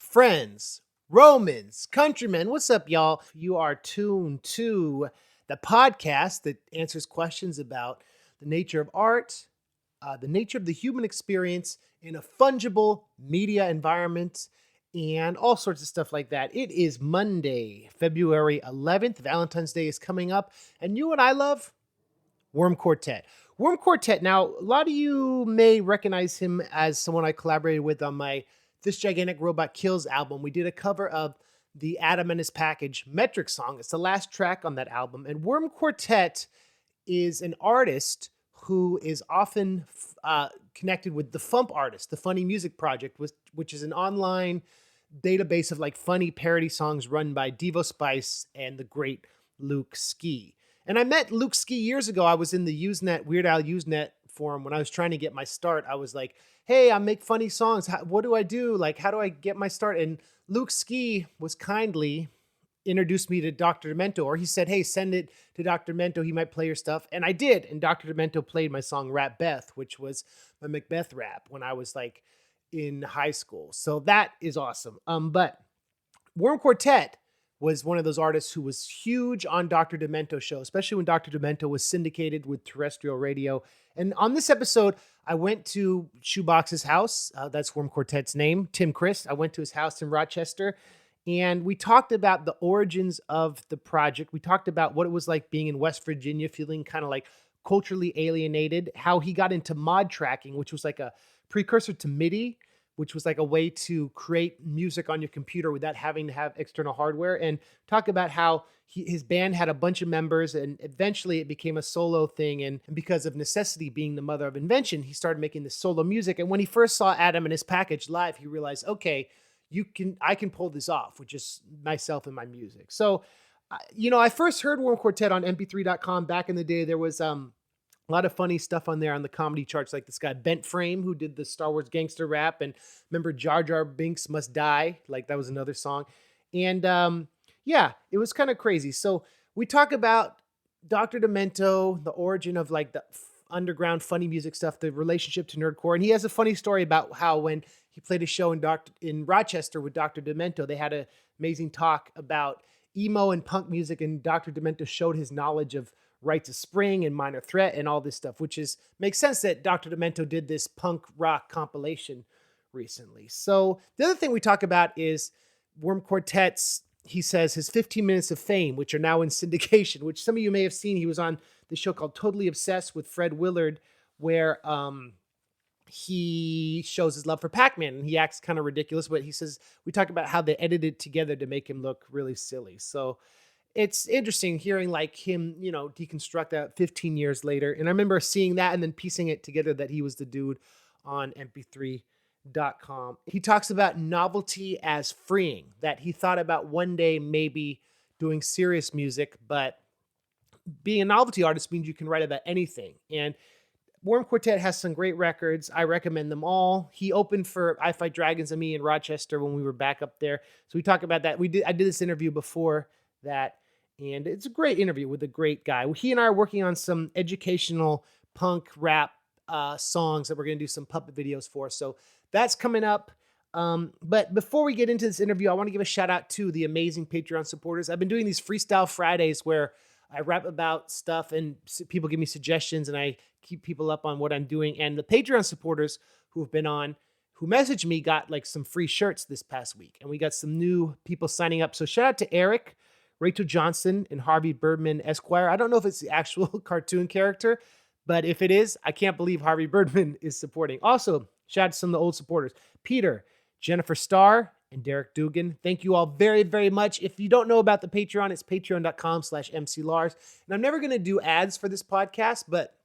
friends, Romans, countrymen. What's up, y'all? You are tuned to the podcast that answers questions about the nature of art, the nature of the human experience in a fungible media environment, and all sorts of stuff like that. It is Monday, February 11th. Valentine's Day is coming up, and you and I love Worm Quartet. Worm Quartet. Now, a lot of you may recognize him as someone I collaborated with on my This Gigantic Robot Kills album. We did a cover of the Adam and His Package Metric song. It's the last track on that album. And Worm Quartet is an artist who is often connected with the Fump Artist, the Funny Music Project, which is an online database of like funny parody songs run by Devo Spice and the great Luke Ski. And I met Luke Ski years ago. I was in the Usenet, Weird Al Usenet forum when I was trying to get my start. I was like, hey, I make funny songs. What do I do? Like, how do I get my start? And Luke Ski was kindly introduced me to Dr. Demento, or he said, hey, send it to Dr. Demento. He might play your stuff. And I did. And Dr. Demento played my song Rap Beth, which was my Macbeth rap when I was like in high school. So that is awesome. But Worm Quartet was one of those artists who was huge on Dr. Demento's show, especially when Dr. Demento was syndicated with terrestrial radio. And on this episode, I went to ShoEboX's house. That's Worm Quartet's name, Tim Crist. I went to his house in Rochester, and we talked about the origins of the project. We talked about what it was like being in West Virginia, feeling kind of like culturally alienated, how he got into mod tracking, which was like a precursor to MIDI, which was like a way to create music on your computer without having to have external hardware, and talk about how his band had a bunch of members and eventually it became a solo thing. And because of necessity being the mother of invention, he started making this solo music. And when he first saw Adam and His Package live, he realized, okay, I can pull this off with just myself and my music. So, I first heard Worm Quartet on mp3.com back in the day. There was, a lot of funny stuff on there on the comedy charts, like this guy Bent Frame, who did the Star Wars gangster rap, and remember Jar Jar Binks Must Die, like that was another song. And it was kind of crazy. So we talk about Dr. Demento, the origin of like the underground funny music stuff, the relationship to nerdcore, and he has a funny story about how when he played a show in Rochester with Dr. Demento, they had an amazing talk about emo and punk music, and Dr. Demento showed his knowledge of Rites of Spring and Minor Threat and all this stuff, which makes sense that Dr. Demento did this punk rock compilation recently. So the other thing we talk about is Worm Quartet's, he says, his 15 minutes of fame, which are now in syndication, which some of you may have seen. He was on the show called Totally Obsessed with Fred Willard, where he shows his love for Pac-Man, and he acts kind of ridiculous, but he says, we talk about how they edited together to make him look really silly. So it's interesting hearing like him, deconstruct that 15 years later. And I remember seeing that and then piecing it together that he was the dude on mp3.com. He talks about novelty as freeing, that he thought about one day maybe doing serious music, but being a novelty artist means you can write about anything. And Worm Quartet has some great records. I recommend them all. He opened for I Fight Dragons and me in Rochester when we were back up there. So we talk about that. I did this interview before that, and it's a great interview with a great guy. He and I are working on some educational punk rap songs that we're going to do some puppet videos for. So that's coming up. But before we get into this interview, I want to give a shout out to the amazing Patreon supporters. I've been doing these Freestyle Fridays where I rap about stuff and people give me suggestions and I keep people up on what I'm doing. And the Patreon supporters who have been on, who messaged me, got like some free shirts this past week. And we got some new people signing up. So shout out to Eric, Rachel Johnson, and Harvey Birdman Esquire. I don't know if it's the actual cartoon character, but if it is, I can't believe Harvey Birdman is supporting. Also, shout out to some of the old supporters, Peter, Jennifer Starr, and Derek Dugan. Thank you all very, very much. If you don't know about the Patreon, it's patreon.com/MCLars. And I'm never going to do ads for this podcast, but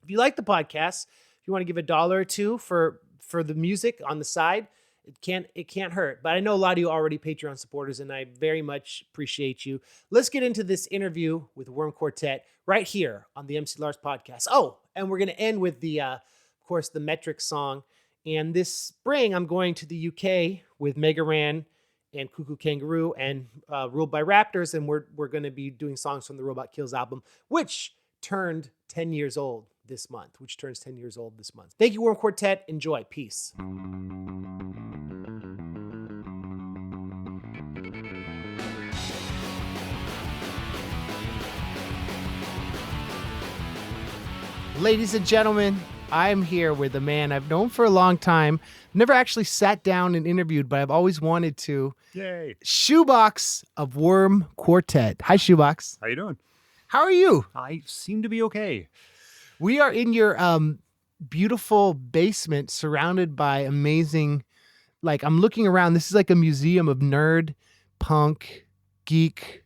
if you like the podcast, if you want to give $1 or $2 for the music on the side, it can't hurt. But I know a lot of you are already Patreon supporters, and I very much appreciate you. Let's get into this interview with Worm Quartet right here on the MC Lars podcast. Oh, and we're going to end with of course, the Metric song. And this spring, I'm going to the UK with Mega Ran and Cuckoo Kangaroo and Ruled by Raptors, and we're going to be doing songs from the Robot Kills album, which turned 10 years old this month. Thank you, Worm Quartet. Enjoy. Peace. Ladies and gentlemen, I'm here with a man I've known for a long time. Never actually sat down and interviewed, but I've always wanted to. Yay. ShoEboX of Worm Quartet. Hi, ShoEboX. How you doing? How are you? I seem to be okay. We are in your beautiful basement surrounded by amazing, like I'm looking around. This is like a museum of nerd, punk, geek,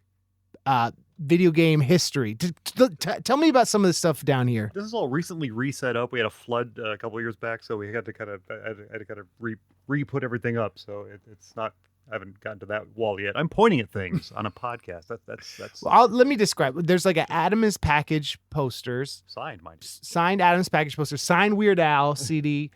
video game history. Tell me about some of the stuff down here. This is all recently reset up. We had a flood a couple of years back, so we had to kind of re-put everything up. So it's not. I haven't gotten to that wall yet. I'm pointing at things on a podcast. That's. Well, let me describe. There's like an Adam's package posters. Signed, mind you. Signed Adam's package posters. Signed Weird Al CD.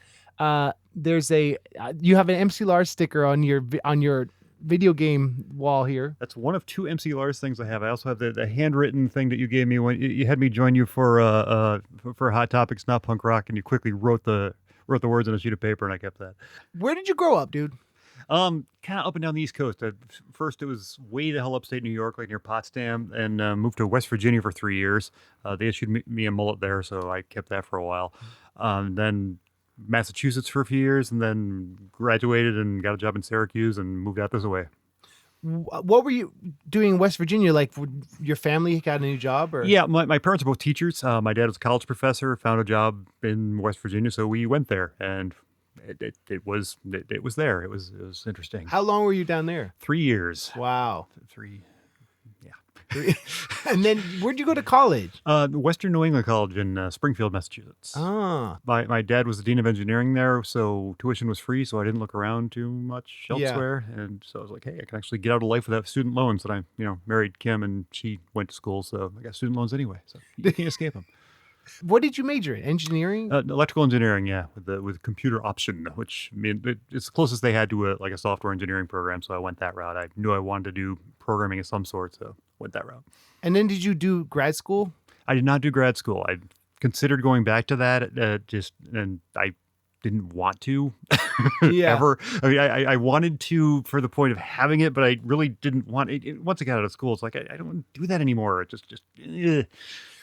There's a. You have an MC Lars sticker on your video game wall here. That's one of two MC Lars things I have. I also have the handwritten thing that you gave me when you had me join you for Hot Topics, Not Punk Rock, and you quickly wrote the words on a sheet of paper, and I kept that. Where did you grow up, dude? Kind of up and down the East Coast. First, it was way the hell upstate New York, like near Potsdam, and moved to West Virginia for 3 years. They issued me a mullet there, so I kept that for a while. Then Massachusetts for a few years, and then graduated and got a job in Syracuse and moved out this way. What were you doing in West Virginia? Like, your family got a new job? Or? Yeah, my parents are both teachers. My dad was a college professor, found a job in West Virginia, so we went there, and it was there. It was interesting. How long were you down there? 3 years. Wow. Three. And then where'd you go to college? Western New England College in Springfield, Massachusetts. Ah. My dad was the dean of engineering there, so tuition was free, so I didn't look around too much elsewhere. Yeah. And so I was like, hey, I can actually get out of life without student loans. And I, married Kim, and she went to school, so I got student loans anyway. So you can't escape them. What did you major in? Engineering? Electrical engineering, yeah, with computer option, which it's the closest they had to a software engineering program. So I went that route. I knew I wanted to do programming of some sort, so went that route. And then did you do grad school? I did not do grad school. I considered going back to that, and I didn't want to ever. I mean, I wanted to for the point of having it, but I really didn't want it. Once I got out of school, it's like I don't want to do that anymore. It just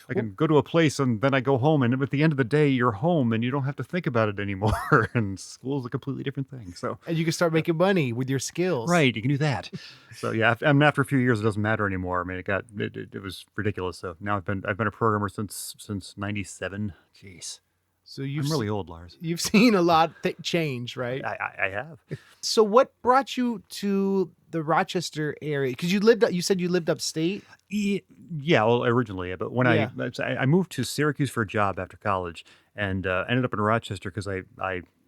I can go to a place and then I go home, and at the end of the day, you're home and you don't have to think about it anymore. And school is a completely different thing. So, and you can start making money with your skills. Right, you can do that. So yeah, after a few years, it doesn't matter anymore. I mean, it was ridiculous. So now I've been a programmer since '97. Jeez. So I'm really old, Lars. You've seen a lot change, right? I have. So what brought you to the Rochester area? Because you said you lived upstate? Yeah, well, originally. But when I moved to Syracuse for a job after college, and ended up in Rochester because I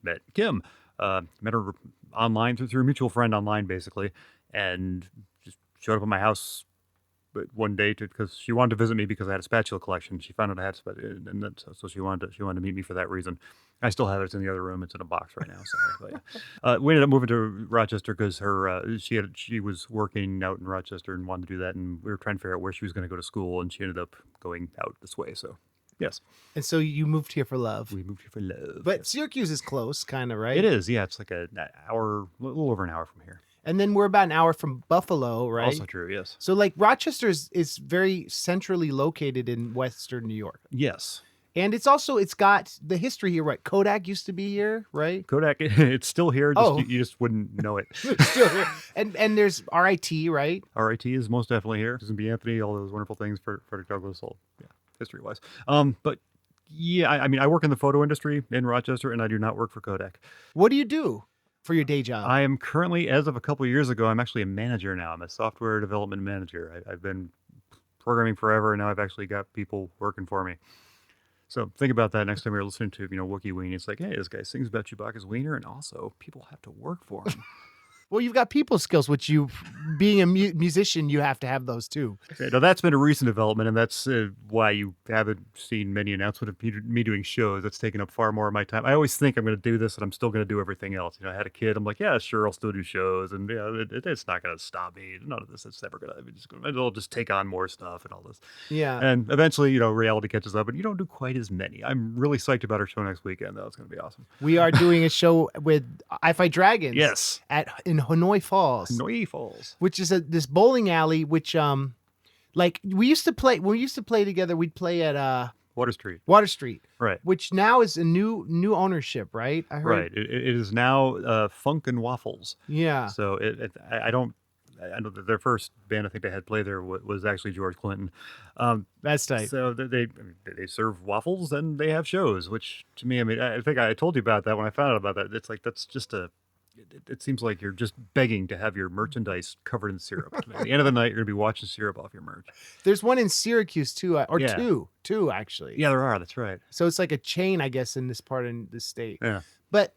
met Kim. Met her online through a mutual friend online, basically, and just showed up at my house one day because she wanted to visit me because I had a spatula collection. She found out I had spatula, and so she wanted to meet me for that reason. I still have it. It's in the other room. It's in a box right now. So we ended up moving to Rochester because she was working out in Rochester and wanted to do that, and we were trying to figure out where she was going to go to school, and she ended up going out this way. So yes. And so you moved here for love. We moved here for love. But Syracuse is close, kind of, right? It is. Yeah, it's like a little over an hour from here. And then we're about an hour from Buffalo, right? Also true, yes. So like Rochester is very centrally located in Western New York. Yes. And it's got the history here, right? Kodak used to be here, right? Kodak, it's still here. You just wouldn't know it. It's still here. And there's RIT, right? RIT is most definitely here. Susan B. Anthony, all those wonderful things for Frederick Douglass, all history-wise. But yeah, I mean, I work in the photo industry in Rochester, and I do not work for Kodak. What do you do for your day job? I am currently, as of a couple of years ago, I'm actually a manager now. I'm a software development manager. I've been programming forever, and now I've actually got people working for me. So think about that next time you're listening to, Wookie Weenie. It's like, hey, this guy sings about Chewbacca's wiener, and also people have to work for him. Well, you've got people skills, which being a musician, you have to have those too. Okay, now that's been a recent development, and that's why you haven't seen many announcements of me doing shows. That's taken up far more of my time. I always think I'm going to do this, and I'm still going to do everything else. I had a kid. I'm like, yeah, sure, I'll still do shows, and it's not going to stop me. None of this. It's never going to. I'll just take on more stuff and all this. Yeah. And eventually, reality catches up, and you don't do quite as many. I'm really psyched about our show next weekend, though. It's going to be awesome. We are doing a show with I-Fi Dragons. Yes. In Hanoi Falls. Hanoi Falls. Which is this bowling alley, which like we used to play together. We'd play at Water Street. Water Street, Right. which now is a new ownership, right? I heard. Right. It is now Funk and Waffles. Yeah. So I don't. I know that their first band I think they had play there was actually George Clinton. That's tight. So they serve waffles and they have shows, which to me, I mean, I think I told you about that when I found out about that. It's like that's just it seems like you're just begging to have your merchandise covered in syrup. At the end of the night, you're gonna be watching syrup off your merch. There's one in Syracuse too, or Yeah. two actually. Yeah, there are. That's right. So it's like a chain, I guess, in this part of the state. Yeah. But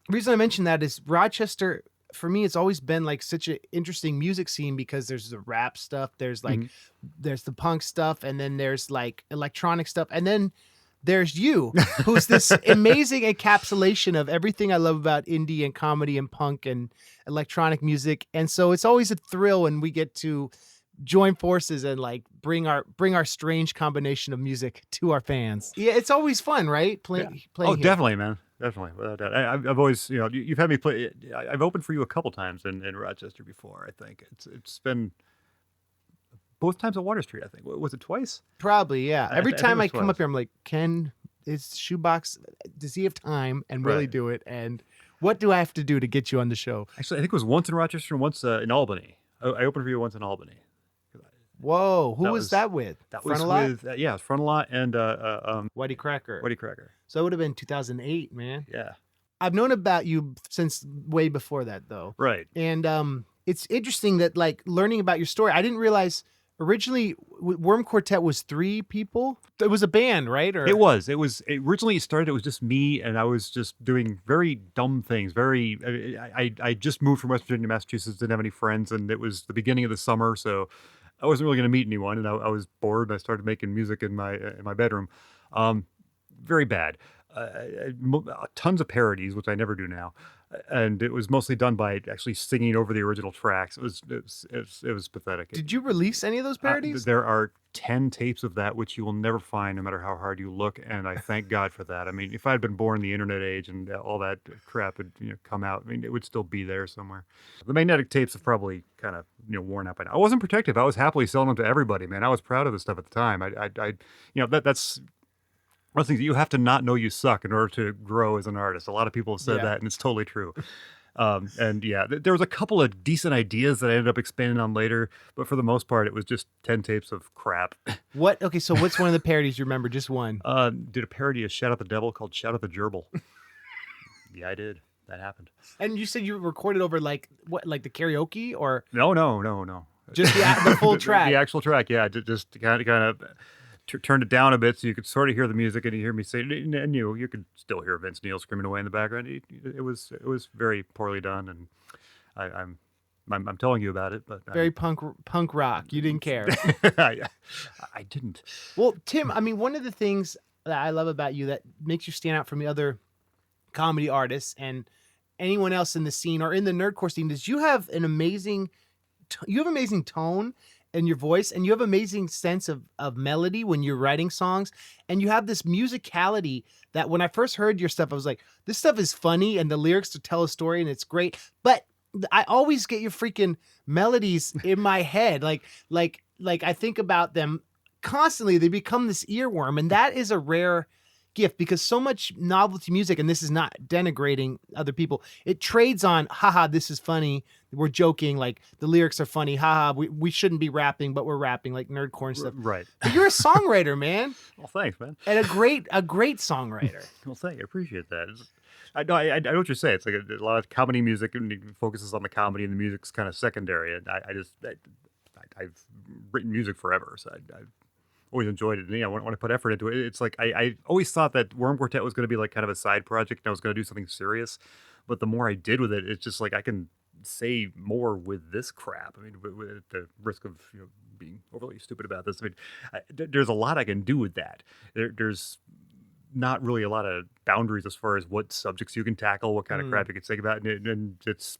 the reason I mention that is Rochester, for me, it's always been like such an interesting music scene because there's the rap stuff, there's like there's the punk stuff, and then there's like electronic stuff, and then there's you, who's this amazing encapsulation of everything I love about indie and comedy and punk and electronic music. And so it's always a thrill when we get to join forces and like bring our strange combination of music to our fans. Yeah, it's always fun, right? Playing. Oh, here. definitely, man. Definitely, without doubt. I've always, you've had me play. I've opened for you a couple times in Rochester before. I think it's been both times at Water Street. I think was it twice? Probably, yeah. Every I think time it I was come twice. up here, I'm like, is ShoEboX? Does he have time and really Right. do it? And what do I have to do to get you on the show? Actually, I think it was once in Rochester and once in Albany. I opened for you once in Albany. Whoa, who That was was- that with? That Front was a lot? with Front a Lot and Whitey Cracker. Whitey Cracker. So it would have been 2008, man. Yeah. I've known about you since way before that, though. Right. And it's interesting that like learning about your story. I didn't realize originally Worm Quartet was 3 people. It was a band, right? Or It was. Originally it started. It was just me, and I was just doing very dumb things. I just moved from West Virginia to Massachusetts. Didn't have any friends, and it was the beginning of the summer, so I wasn't really going to meet anyone. And I was bored. And I started making music in my bedroom. Very bad. Tons of parodies, which I never do now, and it was mostly done by actually singing over the original tracks. It was pathetic. did you release any of those parodies? There are 10 tapes of that, which you will never find, no matter how hard you look, and I thank God for that. I mean, if I had been born in the internet age and all that crap had come out, I mean, it would still be there somewhere. The magnetic tapes have probably kind of worn out by now. I wasn't protective. I was happily selling them to everybody, man. I was proud of the stuff at the time. That's one of the things. You have to not know you suck in order to grow as an artist. A lot of people have said that, and it's totally true. There was a couple of decent ideas that I ended up expanding on later, but for the most part, it was just 10 tapes of crap. What? Okay, so what's one of the parodies you remember? Just one. Did a parody of Shout at the Devil called Shout at the Gerbil. Yeah, I did. That happened. And you said you recorded over like what, like the karaoke or No. just the full track? The actual track, yeah. Just kind of turned it down a bit so you could sort of hear the music, and you hear me say, and you could still hear Vince Neil screaming away in the background. It was very poorly done, and I'm telling you about it, but Very punk rock. You didn't care. I didn't. Well, Tim, I mean, one of the things that I love about you that makes you stand out from the other comedy artists and anyone else in the scene or in the nerdcore scene is you have an amazing tone in your voice, and you have amazing sense of melody when you're writing songs, and you have this musicality that when I first heard your stuff, I was like, this stuff is funny and the lyrics to tell a story and it's great, but I always get your freaking melodies in my head. Like I think about them constantly. They become this earworm, and that is a rare gift because so much novelty music, and this is not denigrating other people, it trades on, haha, this is funny, we're joking, like the lyrics are funny, haha, we shouldn't be rapping, but we're rapping, like nerdcore and stuff. Right. But you're a songwriter, man. Well, thanks, man. And a great songwriter. Well, thank you. I appreciate that. I know what you're saying. It's like a lot of comedy music and it focuses on the comedy, and the music's kind of secondary. And I've written music forever, so I've always enjoyed it. And when I put effort into it, it's like I always thought that Worm Quartet was going to be like kind of a side project, and I was going to do something serious. But the more I did with it, it's just like I can say more with this crap. I mean, with the risk of being overly stupid about this. I mean, there's a lot I can do with that. There's not really a lot of boundaries as far as what subjects you can tackle, what kind of crap you can think about, and it's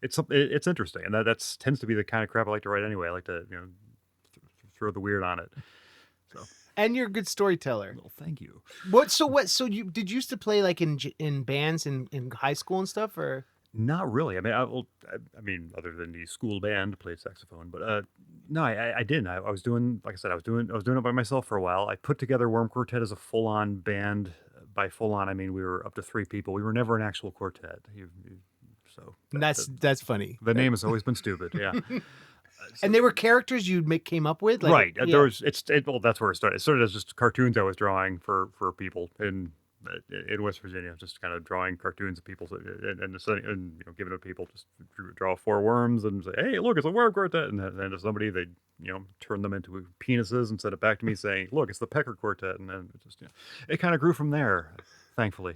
it's interesting, and that tends to be the kind of crap I like to write anyway. I like to throw the weird on it. So. And you're a good storyteller. Well, thank you. So you did you used to play like in bands in high school and stuff, or? Not really. I mean, I mean, other than the school band, played saxophone, but No, I didn't. I was doing, like I said, I was doing it by myself for a while. I put together Worm Quartet as a full-on band. By full-on, I mean we were up to 3 people. We were never an actual quartet. So That's funny. the name has always been stupid. Yeah. And they were characters came up with, like, Right. There was well, that's where it started. It started as just cartoons I was drawing for people in West Virginia, just kind of drawing cartoons of people and giving it to people, just draw 4 worms and say, hey, look, it's a worm quartet, and then to somebody they turn them into penises and send it back to me saying, look, it's the pecker quartet, and then it just it kind of grew from there, thankfully.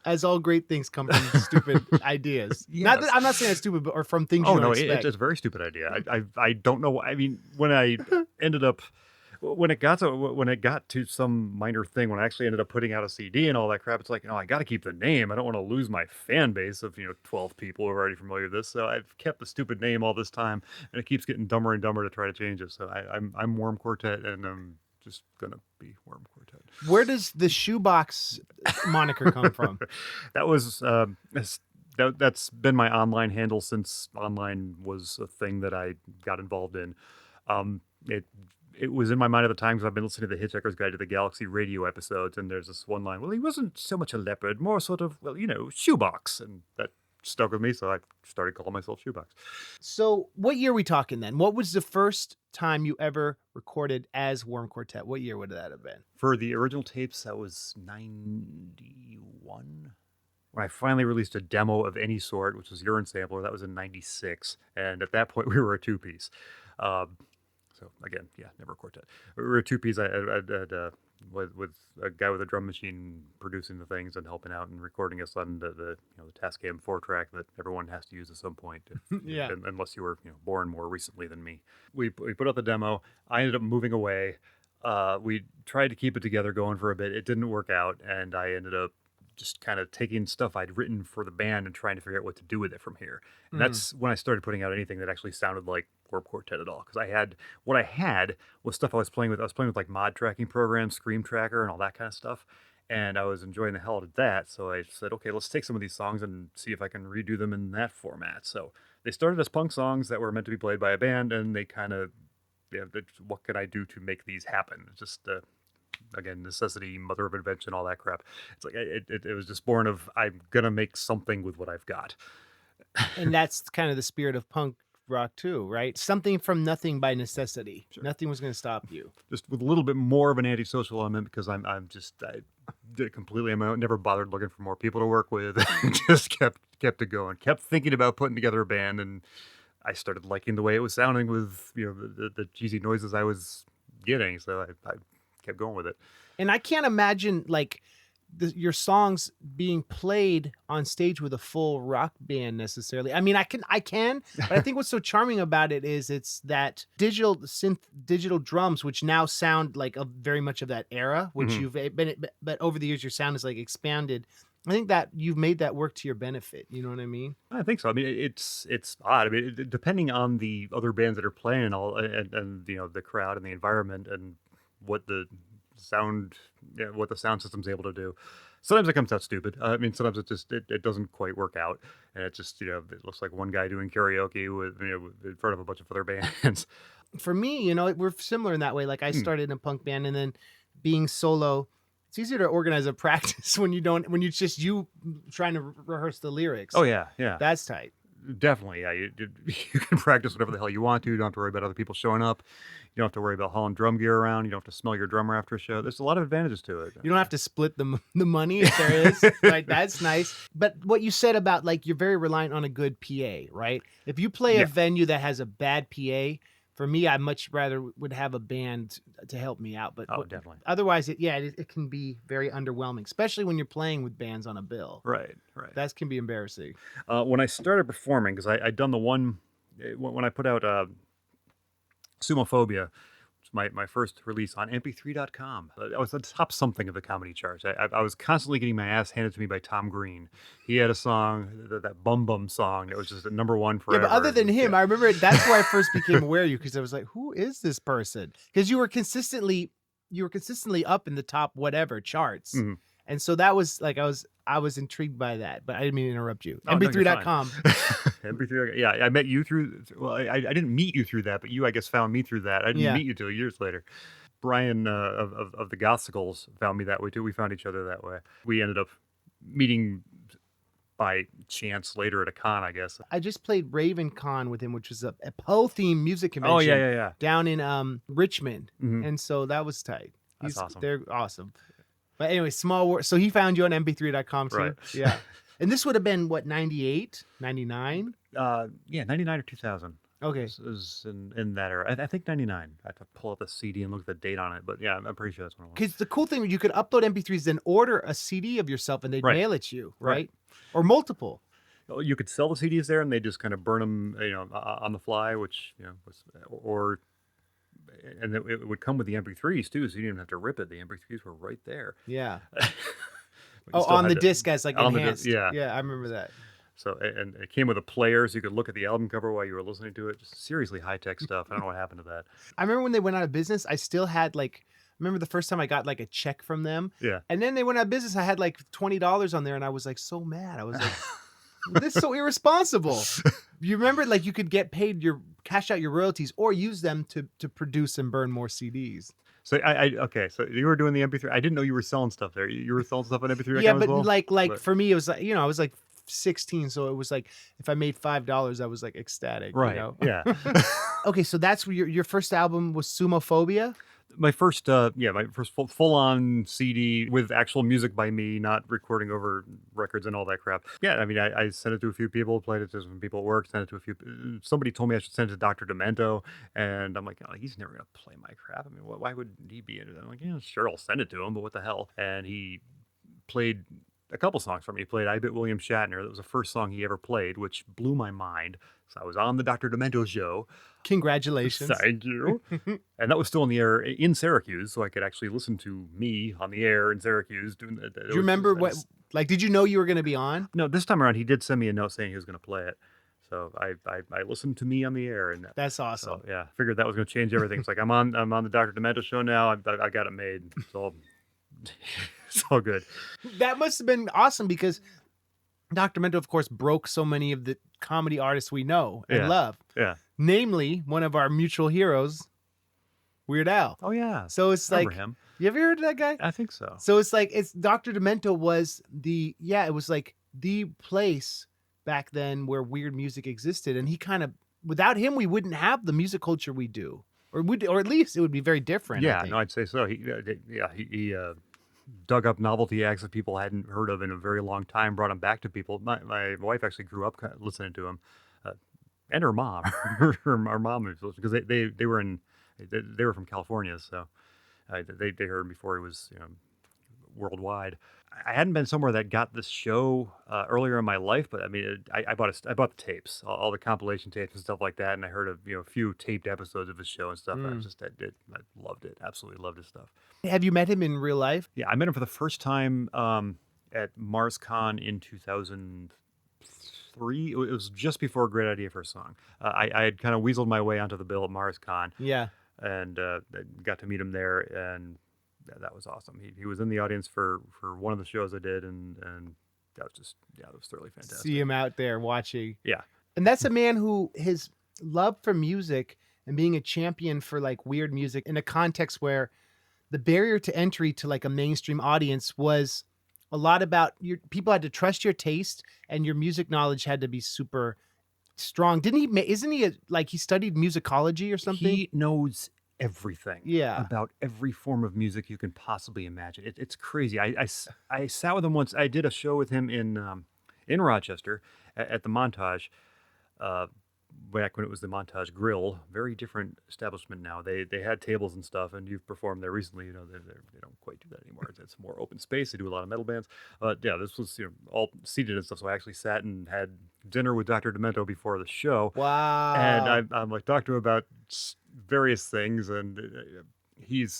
As all great things come from stupid ideas. Yes. I'm not saying it's stupid, or from things you don't expect. It's a very stupid idea. I don't know. I mean, when I ended up, when it got to some minor thing, when I actually ended up putting out a CD and all that crap, it's like, I got to keep the name. I don't want to lose my fan base of 12 people who are already familiar with this. So I've kept the stupid name all this time, and it keeps getting dumber and dumber to try to change it. So I'm Worm Quartet, and I'm just gonna be Worm Quartet. Where does the ShoEboX moniker come from? That was that's been my online handle since online was a thing that I got involved in. It was in my mind at the time because I've been listening to the Hitchhiker's Guide to the Galaxy radio episodes, and there's this one line, well, he wasn't so much a leopard, more sort of, shoebox, and that stuck with me, so I started calling myself ShoEboX. So what year are we talking then? What was the first time you ever recorded as Worm Quartet? What year would that have been? For the original tapes, that was 91. When I finally released a demo of any sort, which was Urine Sampler, that was in 96. And at that point, we were a 2-piece. So again, never a quartet. We were a 2-piece. I had with a guy with a drum machine producing the things and helping out and recording us on the Tascam 4-track that everyone has to use at some point. Unless you were born more recently than me. We put out the demo. I ended up moving away. We tried to keep it together going for a bit. It didn't work out, and I ended up just kind of taking stuff I'd written for the band and trying to figure out what to do with it from here. And that's when I started putting out anything that actually sounded like Worm Quartet at all. Because what I had was stuff I was playing with. I was playing with like mod tracking programs, Scream Tracker, and all that kind of stuff. And I was enjoying the hell out of that. So I said, okay, let's take some of these songs and see if I can redo them in that format. So they started as punk songs that were meant to be played by a band, and they kind of, what can I do to make these happen? Just again, necessity, mother of invention, all that crap. It's like it was just born of, I'm gonna make something with what I've got. And that's kind of the spirit of punk rock too, right? Something from nothing by necessity. Sure. Nothing was going to stop you. Just with a little bit more of an antisocial element, because I did it completely on my own. Never bothered looking for more people to work with. Just kept it going. Kept thinking about putting together a band, and I started liking the way it was sounding with the cheesy noises I was getting. So I kept going with it. And I can't imagine like your songs being played on stage with a full rock band necessarily. I mean, I can, but I think what's so charming about it is it's that digital drums, which now sound like very much of that era, which you've been, but over the years your sound has like expanded. I think that you've made that work to your benefit. You know what I mean? I think so. I mean, it's odd. I mean, depending on the other bands that are playing and all, and the crowd and the environment and what the sound system's able to do. Sometimes it comes out stupid. I mean, sometimes it doesn't quite work out, and it just it looks like one guy doing karaoke with in front of a bunch of other bands. For me, we're similar in that way. Like I started in a punk band, and then being solo, it's easier to organize a practice when it's just you trying to rehearse the lyrics. Oh yeah, that's tight. Definitely, yeah. You can practice whatever the hell you want to. You don't have to worry about other people showing up. You don't have to worry about hauling drum gear around. You don't have to smell your drummer after a show. There's a lot of advantages to it. You don't have to split the money if there is. Like that's nice. But what you said about like you're very reliant on a good PA, right? If you play a venue that has a bad PA, for me, I much rather would have a band to help me out. But definitely. Otherwise, it can be very underwhelming, especially when you're playing with bands on a bill. Right. That can be embarrassing. When I started performing, because I'd done the one, when I put out Sumophobia, which was my first release on mp3.com. I was the top something of the comedy charts. I was constantly getting my ass handed to me by Tom Green. He had a song, that Bum Bum song, that was just a #1 forever. Yeah, but other than him, I remember that's where I first became aware of you, because I was like, who is this person? Because you were consistently up in the top whatever charts. Mm-hmm. And so that was like, I was intrigued by that, but I didn't mean to interrupt you. Oh, no, you're fine. mp3.com. MP3, yeah, I met you through. Well, I didn't meet you through that, but you, I guess, found me through that. I didn't Yeah. meet you till years later. Brian of the Gothsicles found me that way too. We found each other that way. We ended up meeting by chance later at a con, I guess. I just played Raven Con with him, which was a Poe-themed music convention Oh yeah. down in Richmond. Mhm. And so that was tight. That's awesome. They're awesome. But anyway, small world. So he found you on mp3.com too? Right. Yeah. And this would have been, what, 98? 99? Yeah, 99 or 2000. Okay. It was in that era. I think 99. I have to pull up the CD and look at the date on it. But yeah, I'm pretty sure that's when it was. Because the cool thing, you could upload MP3s, then order a CD of yourself, and they'd Right. mail it to you, right? Right. Or multiple. You could sell the CDs there, and they just kind of burn them, on the fly, which was, and it would come with the MP3s too, so you didn't even have to rip it. The MP3s were right there. Yeah. But you Oh, still on had the to- disc as like on the enhanced. disc, yeah. Yeah, I remember that. So and it came with a player, so you could look at the album cover while you were listening to it. Just seriously high tech stuff. I don't know what happened to that. I remember when they went out of business, I still had I remember the first time I got like a check from them. Yeah. And then they went out of business. I had like $20 on there, and I was like so mad. I was like, this is so irresponsible. You remember, like, you could get paid cash out your royalties or use them to produce and burn more CDs. So okay, so you were doing the MP3. I didn't know you were selling stuff there. You were selling stuff on MP3. Yeah, as but well? like for me, it was like, I was like 16, so it was like if I made $5, I was like ecstatic. Right. Yeah. Okay, so that's where your first album was Sumophobia. My first full on CD with actual music by me, not recording over records and all that crap. Yeah, I mean, I sent it to a few people, played it to some people at work, sent it to a few. Somebody told me I should send it to Dr. Demento, and I'm like, oh, he's never gonna play my crap. I mean, why would he be into that? I'm like, yeah, sure, I'll send it to him, but what the hell? And he played a couple songs for me. He played "I Bet William Shatner." That was the first song he ever played, which blew my mind. So I was on the Dr. Demento show. Congratulations. Thank you. And that was still in the air in Syracuse, so I could actually listen to me on the air in Syracuse doing that. Do you remember did you know you were going to be on? No, this time around he did send me a note saying he was going to play it. So I listened to me on the air, and That's awesome. so, yeah, figured that was going to change everything. It's like I'm on the Dr. Demento show now. I got it made. So it's all good. That must have been awesome because Dr. Demento, of course, broke so many of the comedy artists we know and love. Yeah. Namely, one of our mutual heroes, Weird Al. Oh yeah. So it's I like, remember him. you ever heard of that guy? I think so. So it's like, Dr. Demento was it was like the place back then where weird music existed. And he kind of, without him, we wouldn't have the music culture we do. Or at least it would be very different. Yeah, no, I'd say so. He dug up novelty acts that people hadn't heard of in a very long time, brought them back to people. My wife actually grew up listening to him, and her mom. Her mom was listening because they were from California, so they heard him before he was worldwide. I hadn't been somewhere that got this show earlier in my life, but I mean, I bought the tapes, all the compilation tapes and stuff like that, and I heard of a few taped episodes of his show and stuff. I loved it, absolutely loved his stuff. Have you met him in real life? Yeah, I met him for the first time at MarsCon in 2003. It was just before Great Idea for a Song. I had kind of weaseled my way onto the bill at MarsCon. Yeah. And got to meet him there, and that was awesome. He was in the audience for one of the shows I did, and that was just, that was thoroughly fantastic. See him out there watching. Yeah. And that's a man who his love for music and being a champion for like weird music in a context where the barrier to entry to like a mainstream audience was a lot about people had to trust your taste, and your music knowledge had to be super strong. Isn't he he studied musicology or something? He knows everything about every form of music you can possibly imagine. It's crazy. I sat with him once. I did a show with him in Rochester at the Montage, back when it was the Montage Grill. Very different establishment now. They had tables and stuff, and you've performed there recently. They don't quite do that anymore. It's more open space. They do a lot of metal bands. Yeah, this was all seated and stuff. So I actually sat and had dinner with Dr. Demento before the show. Wow. And I'm like talking to him about various things, and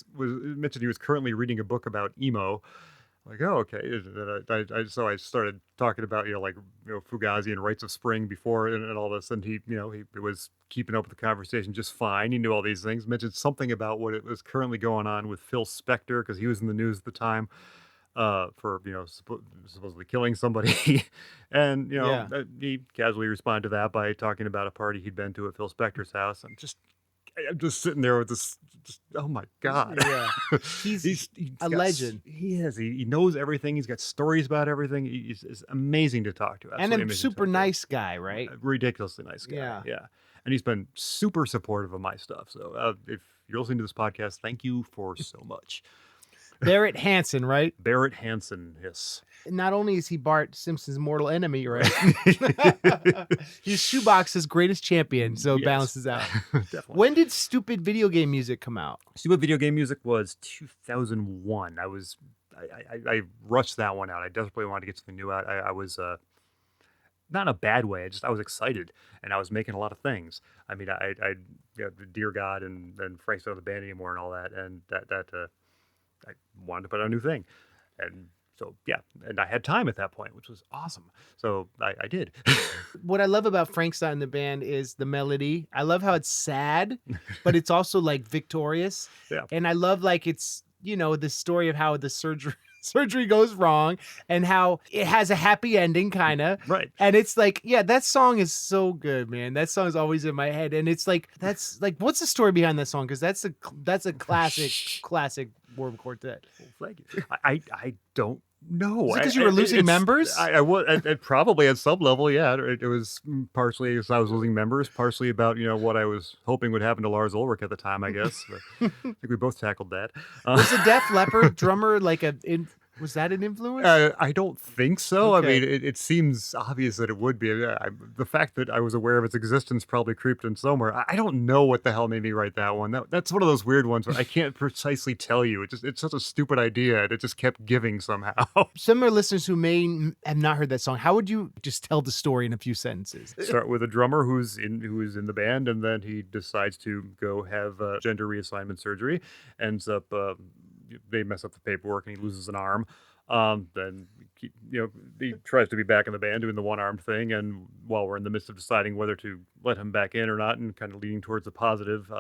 mentioned he was currently reading a book about emo. Like, oh, okay. So I started talking about Fugazi and Rites of Spring before and all this, and he was keeping up with the conversation just fine. He knew all these things. Mentioned something about what it was currently going on with Phil Spector because he was in the news at the time. for supposedly killing somebody, and Yeah. he casually responded to that by talking about a party he'd been to at Phil Spector's house. I'm just sitting there with this. Just, oh my god, Yeah. He's a got legend. He is. He knows everything. He's got stories about everything. He's amazing to talk to. And Absolutely a amazing to super talk to. nice guy, right? Ridiculously nice guy. Yeah. Yeah. And he's been super supportive of my stuff. So if you're listening to this podcast, thank you for so much. Barrett Hansen, right? Barrett Hansen, yes. Not only is he Bart Simpson's mortal enemy, right? He's ShoEboX's greatest champion, so it balances out. Definitely. When did stupid video game music come out? Stupid video game music was 2001. I rushed that one out. I desperately wanted to get something new out. I was not in a bad way. I was excited, and I was making a lot of things. I mean, I Dear God and Frank's not in the band anymore and all that, and that I wanted to put out a new thing, and so yeah, and I had time at that point, which was awesome. So I did. What I love about Frank's not in the band is the melody. I love how it's sad, but it's also like victorious. Yeah. And I love like it's the story of how the surgery goes wrong and how it has a happy ending, kind of. Right. And it's like, yeah, that song is so good, man. That song is always in my head, and it's like that's like, what's the story behind that song? Because that's a classic Worm Quartet. Well, thank you. I don't know. Is it because you were losing members? I was probably at some level. Yeah, it was partially because I was losing members, partially about what I was hoping would happen to Lars Ulrich at the time. I guess. But I think we both tackled that. Was the Def Leppard drummer was that an influence? I don't think so. Okay. I mean, it seems obvious that it would be. The fact that I was aware of its existence probably creeped in somewhere. I don't know what the hell made me write that one. That's one of those weird ones where I can't precisely tell you. It's such a stupid idea, and it just kept giving somehow. Some of our listeners who may have not heard that song, how would you just tell the story in a few sentences? Start with a drummer who is in the band, and then he decides to go have gender reassignment surgery. Ends up they mess up the paperwork, and he loses an arm. Then he tries to be back in the band doing the one-armed thing, and while we're in the midst of deciding whether to let him back in or not, and kind of leaning towards the positive,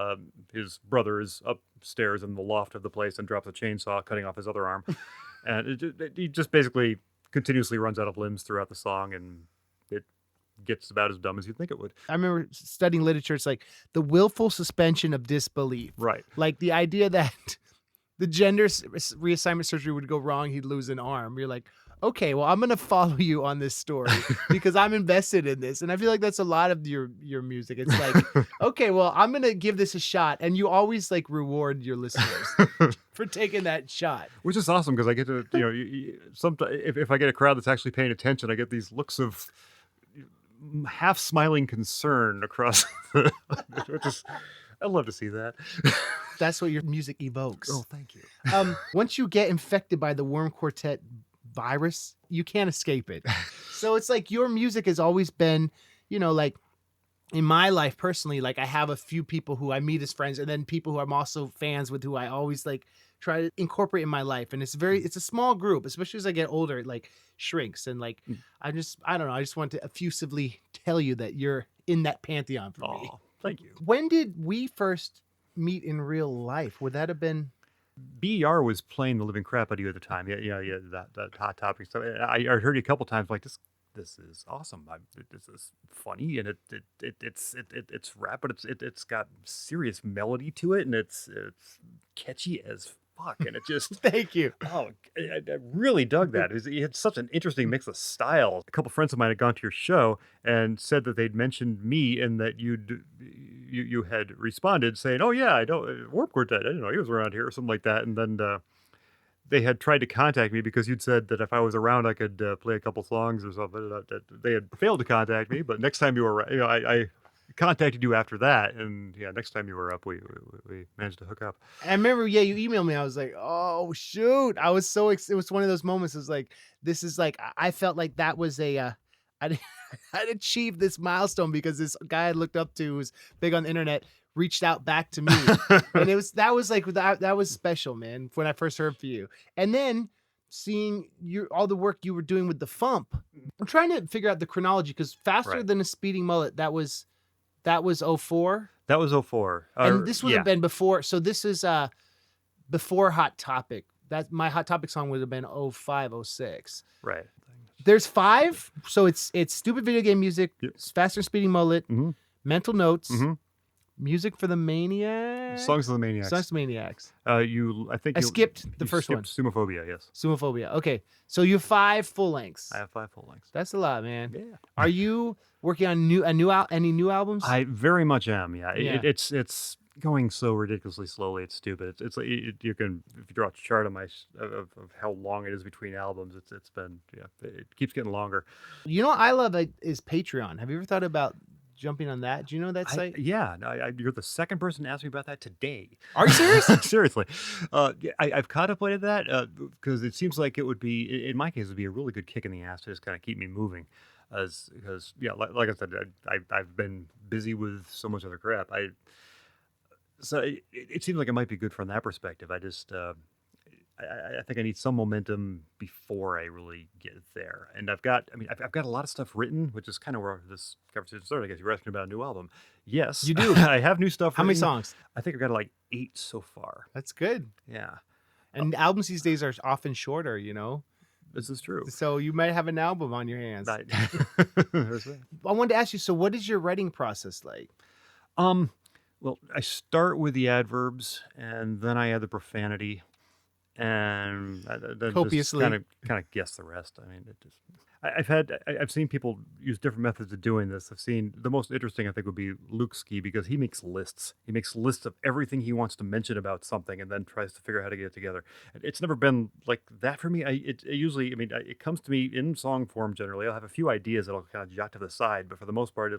his brother is upstairs in the loft of the place and drops a chainsaw, cutting off his other arm. And he just basically continuously runs out of limbs throughout the song, and it gets about as dumb as you'd think it would. I remember studying literature. It's like the willful suspension of disbelief. Right. Like the idea that the gender reassignment surgery would go wrong, he'd lose an arm. You're like, okay, well, I'm going to follow you on this story because I'm invested in this. And I feel like that's a lot of your music. It's like, okay, well, I'm going to give this a shot. And you always like reward your listeners for taking that shot. Which is awesome because I get to, sometimes if I get a crowd that's actually paying attention, I get these looks of half smiling concern across which is, I love to see that. That's what your music evokes. Oh, thank you. Once you get infected by the Worm Quartet virus, you can't escape it. So it's like your music has always been, like in my life personally, like I have a few people who I meet as friends, and then people who I'm also fans with who I always like try to incorporate in my life. And it's a small group, especially as I get older, it like shrinks. And like, I don't know. I just want to effusively tell you that you're in that pantheon for me. Thank you. When did we first meet in real life? Would that have been? BER was playing the living crap out of you at the time. Yeah, that Hot Topic stuff. I heard you a couple times like this. This is awesome. This is funny, and it's rap, but it's got serious melody to it, and it's catchy as fuck, and it just Thank you. Oh, I really dug that. He had such an interesting mix of styles. A couple friends of mine had gone to your show and said that they'd mentioned me and that you had responded saying, "Oh yeah, I know Worm Quartet. I didn't know he was around here," or something like that. And then they had tried to contact me because you'd said that if I was around, I could play a couple songs or something. That they had failed to contact me, but next time you were, I contacted you after that, and yeah, next time you were up, we managed to hook up. I remember, yeah, you emailed me. I was like, oh shoot, I was so it was one of those moments. It was like, this is like, I felt like that was I'd achieved this milestone because this guy I looked up to, who was big on the internet, reached out back to me, and that was special, man. When I first heard for you, and then seeing all the work you were doing with the Fump. I'm trying to figure out the chronology because Faster Than a Speeding Mullet, that was 04. That was 04. And this would have been before. So this is before Hot Topic. That my Hot Topic song would have been 05, 06. Right. There's 5, so it's stupid video game music, Yep. Faster Speeding Mullet, Mm-hmm. Mental Notes, Mm-hmm. Music for the Maniacs. Songs of the Maniacs. Songs of the Maniacs. I skipped the first one. Sumophobia, yes. Sumophobia. Okay, so you have 5 full lengths. I have 5 full lengths. That's a lot, man. Yeah. Are you working on any new albums? I very much am. Yeah. Yeah. It's going so ridiculously slowly. It's stupid. It's like you can, if you draw a chart of of how long it is between albums. It's been it keeps getting longer. You know what I love is Patreon. Have you ever thought about jumping on that? Do you know that site? Yeah, you're the second person to ask me about that today. Are you serious? Seriously, I've contemplated that because it seems like it would be, in my case, it would be a really good kick in the ass to just kind of keep me moving. Because like I said, I've been busy with so much other crap. So it seems like it might be good from that perspective. I just I think I need some momentum before I really get there. And I've got a lot of stuff written, which is kind of where this conversation started. I guess you were asking about a new album. Yes, You do. I have new stuff. How many written. songs? I think I've got like 8 so far. That's good. Yeah, And albums these days are often shorter, you know? this is true. So you might have an album on your hands. There's that. I wanted to ask you, so what is your writing process like? Well, I start with the adverbs, and then I add the profanity, and then Copiously. kind of guess the rest. I mean, I've seen people use different methods of doing this. I've seen the most interesting, I think, would be Luke Ski, because he makes lists. He makes lists of everything he wants to mention about something, and then tries to figure out how to get it together. It's never been like that for me. It usually, it comes to me in song form generally. I'll have a few ideas that I'll kind of jot to the side, but for the most part,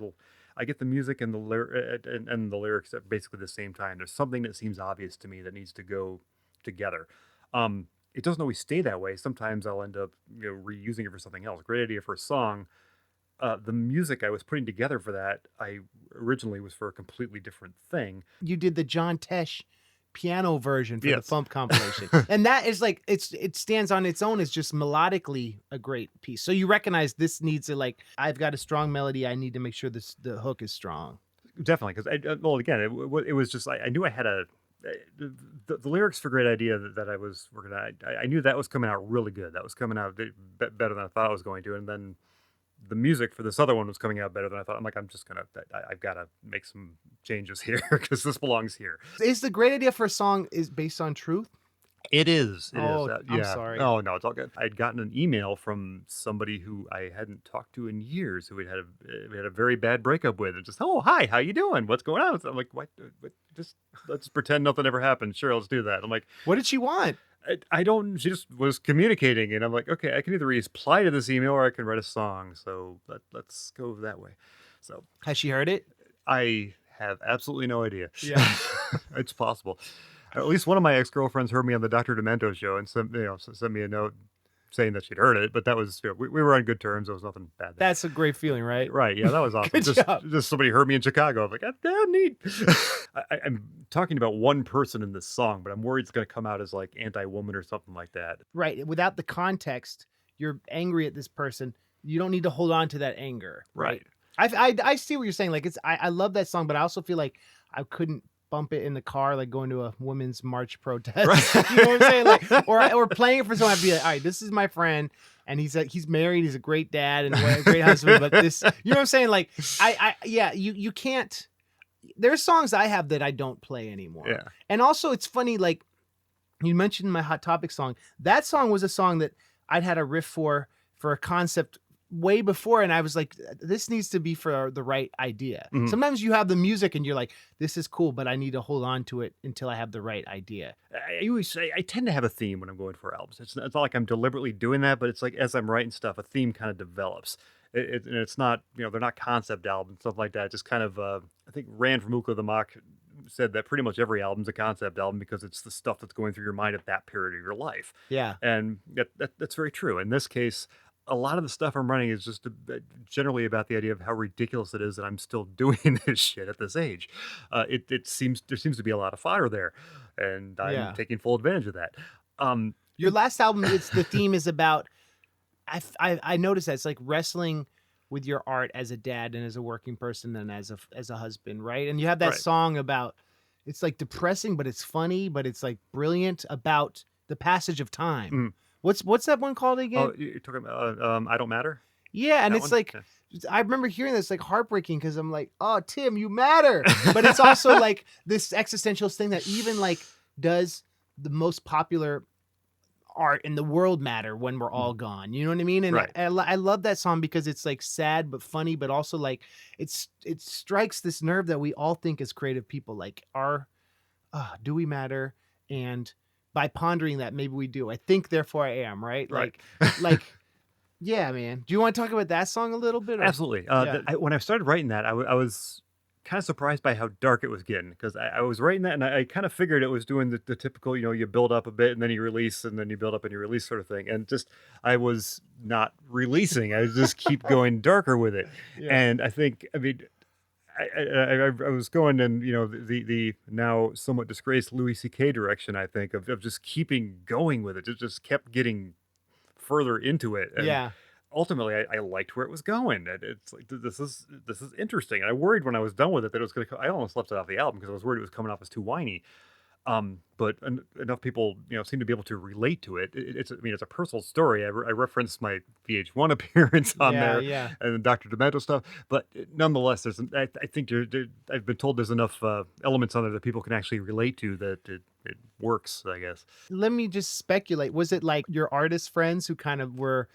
I get the music and and the lyrics at basically the same time. There's something that seems obvious to me that needs to go together. It doesn't always stay that way. Sometimes I'll end up reusing it for something else. Great idea for a song. The music I was putting together for that, I originally was for a completely different thing. You did the John Tesh piano version for the Yes. Fump compilation. And that is like, it stands on its own as just melodically a great piece. So you recognize this needs to, like, I've got a strong melody. I need to make sure the hook is strong. Definitely, because well, again, it was just I knew I had the lyrics for Great Idea that I was working on. I knew that was coming out really good. That was coming out better than I thought it was going to, and then the music for this other one was coming out better than I thought. I'm like, I've got to make some changes here because this belongs here. Is the Great Idea for a song is based on truth? It is. Oh, Yeah. I'm sorry. Oh, no, it's all good. I'd gotten an email from somebody who I hadn't talked to in years, who we had a very bad breakup with, and just, oh, hi, how you doing? What's going on? I'm like, what? Just let's pretend nothing ever happened. Sure, let's do that. I'm like, What did she want? I don't. She just was communicating, and I'm like, okay, I can either reply to this email or I can write a song. So let's go that way. So Has she heard it? I have absolutely no idea. Yeah. It's possible. At least one of my ex-girlfriends heard me on the Dr. Demento show and sent me a note saying that she'd heard it. But that was, we were on good terms. There was nothing bad there. That's a great feeling, right? Right. Yeah, that was awesome. Good job. Just somebody heard me in Chicago. I'm like, damn neat. I'm talking about one person in this song, but I'm worried it's going to come out as like anti-woman or something like that. Right. Without the context, you're angry at this person. You don't need to hold on to that anger. Right. I see what you're saying. Like, I love that song, but I also feel like I couldn't bump it in the car, like going to a women's march protest. Right. You know what I'm saying? Like, or playing it for someone. I'd be like, all right, this is my friend, and he's married, he's a great dad and a great husband. But this, you know what I'm saying? Like, you can't. There's songs I have that I don't play anymore. Yeah. And also, it's funny. Like, you mentioned my Hot Topic song. That song was a song that I'd had a riff for a concept way before, and I was like, this needs to be for the right idea. Mhm. Sometimes you have the music and you're like, this is cool, but I need to hold on to it until I have the right idea. I always say I tend to have a theme when I'm going for albums. It's not like I'm deliberately doing that, but it's like as I'm writing stuff, a theme kind of develops. And it's not, they're not concept albums, stuff like that. Just kind of, I think Rand from Ukla the Mock said that pretty much every album's a concept album because it's the stuff that's going through your mind at that period of your life. Yeah. And that's very true. In this case, a lot of the stuff I'm running is just generally about the idea of how ridiculous it is that I'm still doing this shit at this age. There seems to be a lot of fodder there, and I'm taking full advantage of that. Your last album, the theme is about. I noticed that it's like wrestling with your art as a dad and as a working person and as a husband, right? And you have that Right. song about, it's like depressing, but it's funny, but it's like brilliant about the passage of time. Mm. What's that one called again? Oh, you're talking about I Don't Matter? Yeah, and That it's one? like Yeah. I remember hearing this like heartbreaking because I'm like, oh Tim, you matter. But it's also like this existential thing that even like does the most popular art in the world matter when we're all gone. You know what I mean? And Right. I love that song because it's like sad but funny, but also like it strikes this nerve that we all think as creative people, like do we matter? And by pondering that, maybe we do. I think, therefore I am, right? Right. Like, yeah, man. Do you want to talk about that song a little bit? Or? Absolutely. Yeah. When I started writing that, I was kind of surprised by how dark it was getting because I was writing that and I kind of figured it was doing the typical, you build up a bit and then you release and then you build up and you release sort of thing. And just, I was not releasing. I just keep going darker with it. Yeah. And I think, I mean, I was going in, the now somewhat disgraced Louis C.K. direction, I think, of just keeping going with it. It just kept getting further into it. And Yeah. ultimately, I liked where it was going. And it's like, this is interesting. And I worried when I was done with it that it was going to I almost left it off the album because I was worried it was coming off as too whiny. But enough people, seem to be able to relate to it. It's a personal story. I referenced my VH1 appearance on there, and the Dr. Demento stuff. But nonetheless, I think I've been told there's enough elements on there that people can actually relate to that it works, I guess. Let me just speculate. Was it like your artist friends who kind of were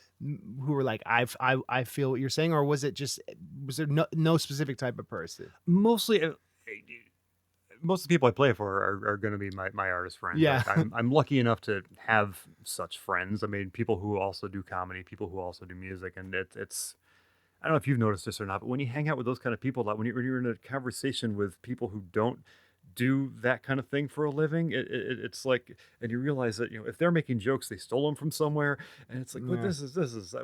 like, I feel what you're saying, or was there no specific type of person? Mostly. Most of the people I play for are going to be my artist friends. Yeah. Like, I'm lucky enough to have such friends. I mean, people who also do comedy, people who also do music, and it's. I don't know if you've noticed this or not, but when you hang out with those kind of people, like when you're in a conversation with people who don't do that kind of thing for a living, it's like, and you realize that if they're making jokes, they stole them from somewhere, and it's like, but this is.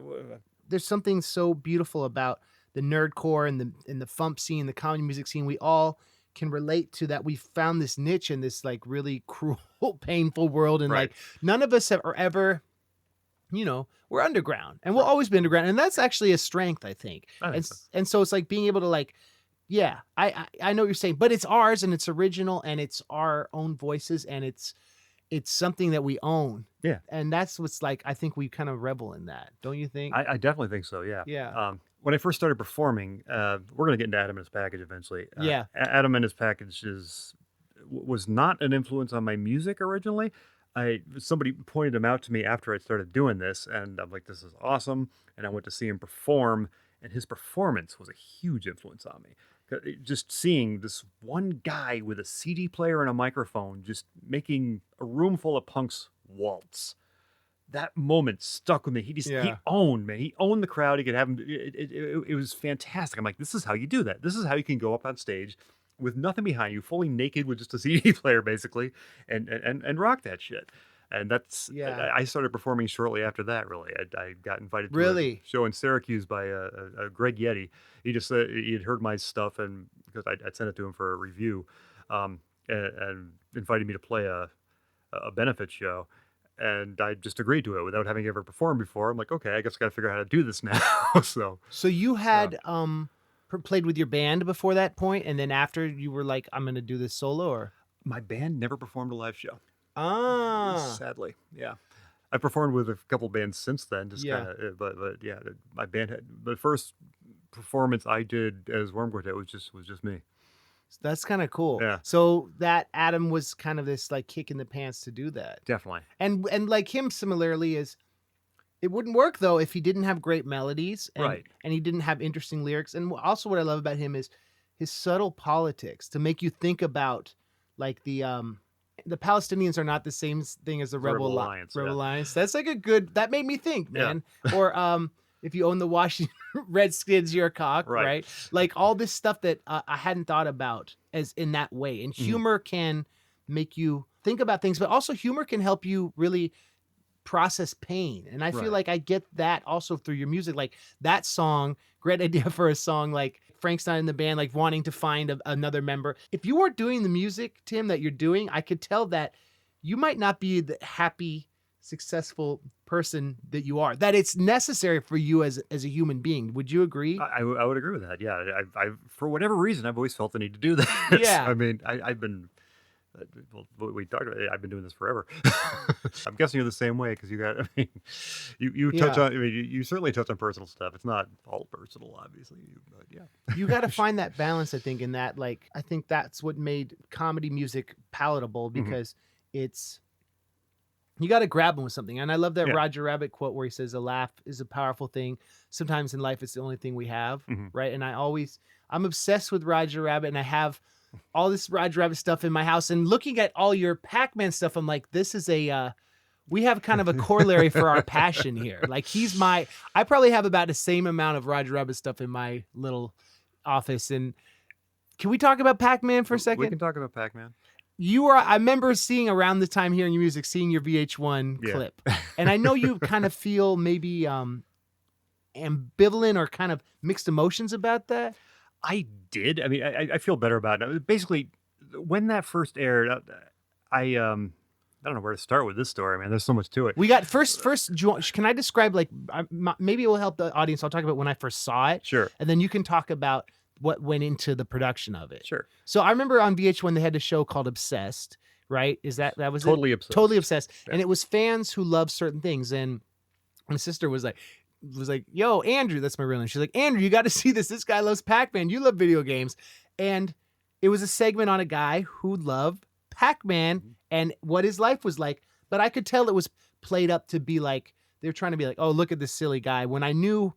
There's something so beautiful about the nerdcore and the funk scene, the comedy music scene. We all can relate to that. We found this niche in this like really cruel, painful world, and like none of us are ever, we're underground, and we'll always be underground, and that's actually a strength, I think. And so it's like being able to like, yeah, I know what you're saying, but it's ours and it's original and it's our own voices and it's something that we own. Yeah, and that's what's like. I think we kind of revel in that, don't you think? I definitely think so. Yeah. Yeah. When I first started performing, we're going to get into Adam and his package eventually. Adam and his package was not an influence on my music originally. Somebody pointed him out to me after I started doing this, and I'm like, this is awesome. And I went to see him perform, and his performance was a huge influence on me. Just seeing this one guy with a CD player and a microphone just making a room full of punks waltz. That moment stuck with me. He owned, man. He owned the crowd. He could have him. It was fantastic. I'm like, this is how you do that. This is how you can go up on stage with nothing behind you, fully naked with just a CD player, basically, and rock that shit. And that's, I started performing shortly after that, really. I got invited to a show in Syracuse by a Greg Yeti. He just said he had heard my stuff, and because I'd sent it to him for a review, and invited me to play a benefit show. And I just agreed to it without having ever performed before. I'm like, okay, I guess I got to figure out how to do this now. So you had played with your band before that point, and then after you were like, I'm going to do this solo, or? My band never performed a live show. Sadly. Yeah. I performed with a couple bands since then, just kind of, but yeah, my band had the first performance I did as Worm Quartet was just me. That's kind of cool. Yeah. So that Adam was kind of this like kick in the pants to do that. Definitely. And like him similarly is, it wouldn't work though if he didn't have great melodies and he didn't have interesting lyrics. And also what I love about him is his subtle politics to make you think about like the Palestinians are not the same thing as the Rebel Alliance. That's like that made me think, man. Yeah. Or if you own the Washington Redskins, you're a cock, right? Like all this stuff that I hadn't thought about as in that way. And humor can make you think about things, but also humor can help you really process pain. And I feel like I get that also through your music. Like that song, great idea for a song like Frank's not in the band, like wanting to find another member. If you weren't doing the music, Tim, that you're doing, I could tell that you might not be the happy, successful person that you are, that it's necessary for you as a human being. Would you agree? I would agree with that. Yeah. I for whatever reason, I've always felt the need to do that. Yeah. I mean, I've been Well, we talked about it. I've been doing this forever. I'm guessing you're the same way because you got. I mean, you touch on. I mean, you certainly touch on personal stuff. It's not all personal, obviously, but yeah. You got to find that balance, I think, in that. Like, I think that's what made comedy music palatable because it's. You got to grab them with something. And I love that Roger Rabbit quote where he says, a laugh is a powerful thing. Sometimes in life, it's the only thing we have. Right. And I'm obsessed with Roger Rabbit, and I have all this Roger Rabbit stuff in my house. And looking at all your Pac-Man stuff, I'm like, this is we have kind of a corollary for our passion here. Like, I probably have about the same amount of Roger Rabbit stuff in my little office. And can we talk about Pac-Man for a second? We can talk about Pac-Man. I remember seeing around the time hearing your music, seeing your VH1 clip. And I know you kind of feel maybe ambivalent or kind of mixed emotions about that. I did. I mean, I feel better about it. Basically, when that first aired, I don't know where to start with this story, man. There's so much to it. We got first. Can I describe, like, maybe it will help the audience. I'll talk about when I first saw it. Sure. And then you can talk about what went into the production of it. Sure. So I remember on VH1 they had a show called Obsessed, right? That was Totally it? Obsessed. Totally Obsessed. Yeah. And it was fans who love certain things. And my sister was like, yo, Andrew, that's my real name. She's like, Andrew, you got to see this. This guy loves Pac-Man. You love video games. And it was a segment on a guy who loved Pac-Man and what his life was like. But I could tell it was played up to be like, they're trying to be like, oh, look at this silly guy. When I knew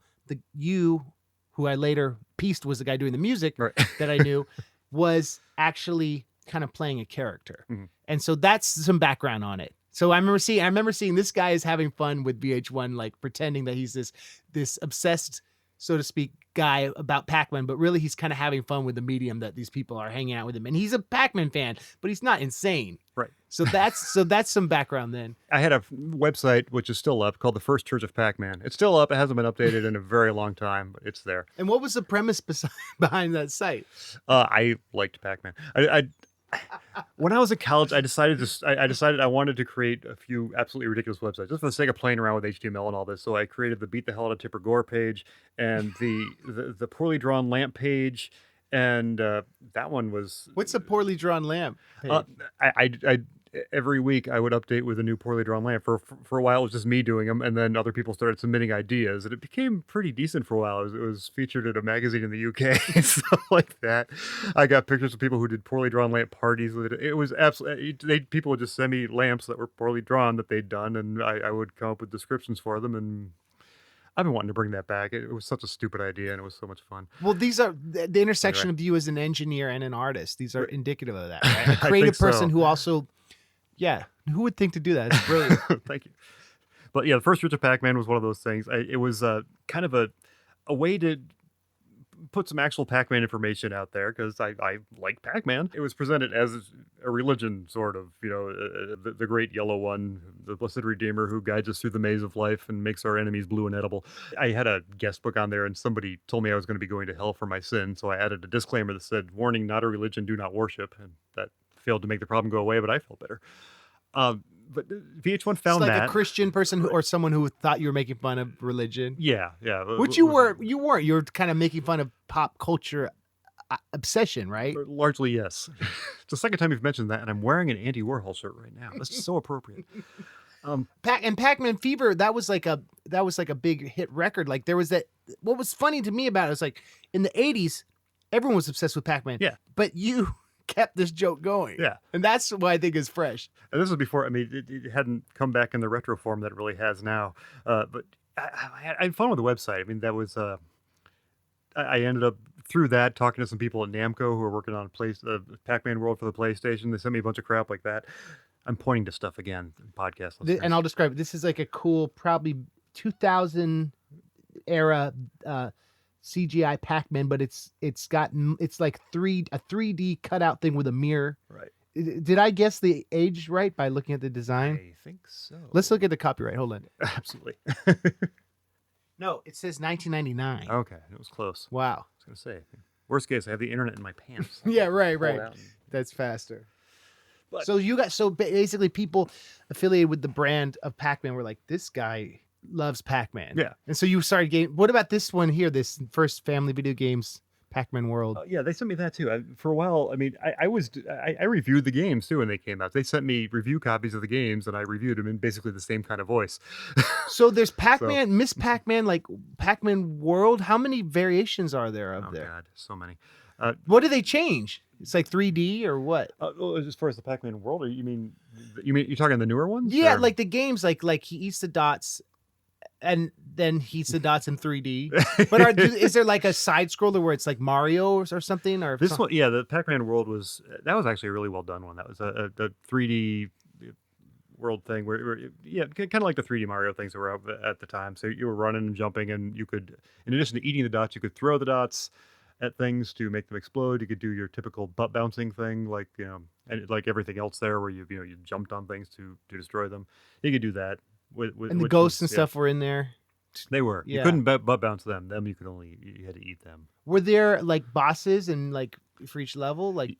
who I later pieced was the guy doing the music that I knew, was actually kind of playing a character. And so that's some background on it. So I remember seeing this guy is having fun with VH1, like pretending that he's this obsessed, so to speak, guy about Pac-Man, but really he's kind of having fun with the medium that these people are hanging out with him. And he's a Pac-Man fan, but he's not insane. Right. So that's some background then. I had a website, which is still up, called the First Church of Pac-Man. It's still up. It hasn't been updated in a very long time, but it's there. And what was the premise behind that site? I liked Pac-Man. When I was in college, I decided I wanted to create a few absolutely ridiculous websites just for the sake of playing around with HTML and all this. So I created the Beat the Hell Out of Tipper Gore page and the poorly drawn lamp page, and that one was. What's a poorly drawn lamp page? I every week I would update with a new poorly drawn lamp. For a while it was just me doing them, and then other people started submitting ideas, and it became pretty decent for a while. It was featured in a magazine in the UK and stuff like that. I got pictures of people who did poorly drawn lamp parties with it. It was absolutely people would just send me lamps that were poorly drawn that they'd done, and I would come up with descriptions for them. And I've been wanting to bring that back. It was such a stupid idea, and it was so much fun. Well, these are the intersection of you as an engineer and an artist. These are indicative of that, right? A creative person who also. Yeah, who would think to do that? It's brilliant. Thank you. But yeah, the First Church of Pac-Man was one of those things. It was kind of a way to put some actual Pac-Man information out there because I like Pac-Man. It was presented as a religion, sort of, the great yellow one, the blessed redeemer who guides us through the maze of life and makes our enemies blue and edible. I had a guest book on there, and somebody told me I was going to be going to hell for my sin, so I added a disclaimer that said, warning, not a religion, do not worship, and that failed to make the problem go away, but I felt better. But VH1 found like that. A Christian person or someone who thought you were making fun of religion. Yeah. Which you weren't. You were kind of making fun of pop culture obsession, right? Largely, yes. It's the second time you've mentioned that, and I'm wearing an Andy Warhol shirt right now. This is so appropriate. Pac-Man Fever, that was like a big hit record. Like there was that. What was funny to me about it was like in the 80s, everyone was obsessed with Pac-Man. Yeah. But you kept this joke going. Yeah. And that's what I think is fresh. And this was before, it hadn't come back in the retro form that it really has now. But I had fun with the website. I mean, that was, I ended up through that talking to some people at Namco who were working on Pac-Man World for the PlayStation. They sent me a bunch of crap like that. I'm pointing to stuff again in podcast listeners. And I'll describe it. This is like a cool, probably 2000 era, CGI Pac-Man, but it's like a 3D cutout thing with a mirror. Right. Did I guess the age right by looking at the design? I think so. Let's look at the copyright. Hold on. Absolutely. No, it says 1999. Okay, it was close. Wow. I was going to say, worst case, I have the internet in my pants. Yeah, right. That's faster. But, so basically people affiliated with the brand of Pac-Man were like, this guy loves Pac-Man. Yeah. And so you started what about this one here, this first family video games Pac-Man World. Yeah, they sent me that too. For a while, I mean, I reviewed the games too when they came out. They sent me review copies of the games, and I reviewed them in basically the same kind of voice. So there's Pac-Man, Miss Pac-Man, like Pac-Man World. How many variations are there of there? Oh God, so many. What do they change? It's like 3D or what? Well, as far as the Pac-Man World, or you mean you're talking the newer ones? Yeah, or? like the games, like he eats the dots, and then he eats the dots in 3D. But is there like a side scroller where it's like Mario or something? Or this one, yeah, the Pac-Man World was actually a really well done one. That was a 3D world thing where yeah, kind of like the 3D Mario things that were out at the time. So you were running and jumping, and you could, in addition to eating the dots, you could throw the dots at things to make them explode. You could do your typical butt bouncing thing, like and like everything else there, where you jumped on things to destroy them. You could do that. And the ghosts and stuff were in there. They were. Yeah. You couldn't butt bounce them. You had to eat them. Were there like bosses and like for each level? Like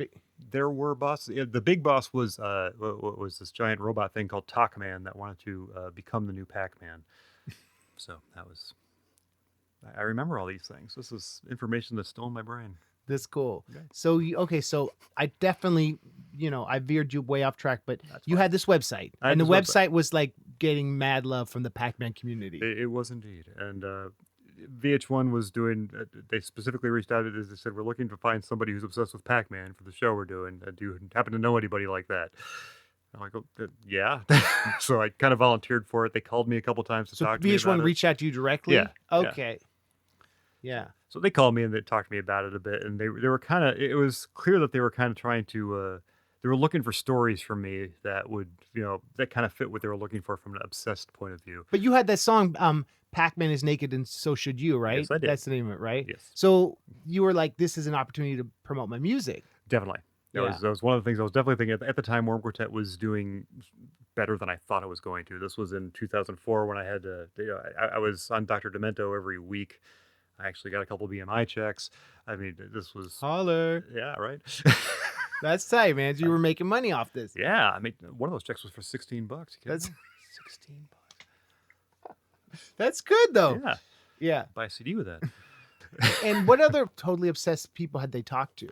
there were bosses. Yeah, the big boss was this giant robot thing called Talkman that wanted to become the new Pac-Man. So that was. I remember all these things. This is information that's still in my brain. That's cool. Okay. So so I definitely, I veered you way off track, but you had this website, and the website was like getting mad love from the Pac-Man community. It was indeed, and VH1 was doing. They specifically reached out. They said, "We're looking to find somebody who's obsessed with Pac-Man for the show we're doing. Do you happen to know anybody like that?" I'm like, oh, yeah. So I kind of volunteered for it. They called me a couple times to talk to me about it. VH1 reached out to you directly? Yeah. Okay. Yeah. So they called me and they talked to me about it a bit. And they were kind of, it was clear that they were kind of trying to, they were looking for stories from me that would, that kind of fit what they were looking for from an obsessed point of view. But you had that song, Pac-Man is Naked and So Should You, right? Yes, I did. That's the name of it, right? Yes. So you were like, this is an opportunity to promote my music. Definitely. That was one of the things I was definitely thinking. At the time, Worm Quartet was doing better than I thought it was going to. This was in 2004 when I had to, I was on Dr. Demento every week. I actually got a couple of BMI checks. I mean, this was... Holler. Yeah, right? That's tight, man. You were making money off this. Yeah. I mean, one of those checks was for $16. That's $16. That's good, though. Yeah. Yeah. Buy a CD with that. And what other totally obsessed people had they talked to?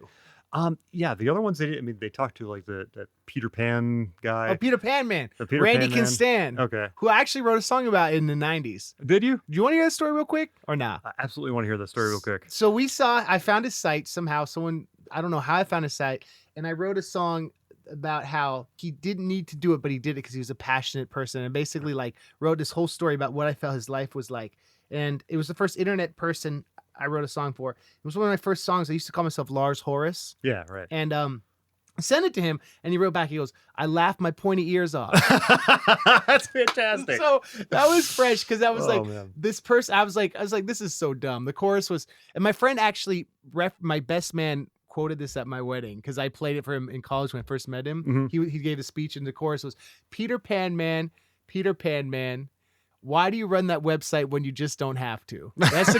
Yeah, the other ones they talked to like that Peter Pan guy. Oh, Peter Pan man. Randy Can Stand. Okay. Who actually wrote a song about it in the 90s. Did you? Do you want to hear the story real quick or not? I absolutely want to hear the story real quick. So I found his site somehow. I don't know how I found his site, and I wrote a song about how he didn't need to do it, but he did it because he was a passionate person, and basically like wrote this whole story about what I felt his life was like. And it was the first internet person I wrote a song for. It was one of my first songs. I used to call myself Lars Horace. Yeah, right. And I sent it to him, and he wrote back. He goes, "I laughed my pointy ears off." That's fantastic. So that was fresh because that was man. This person. I was like, this is so dumb. The chorus was, and my friend actually, my best man quoted this at my wedding because I played it for him in college when I first met him. Mm-hmm. He gave a speech, and the chorus was, "Peter Pan man, Peter Pan man. Why do you run that website when you just don't have to?" That's the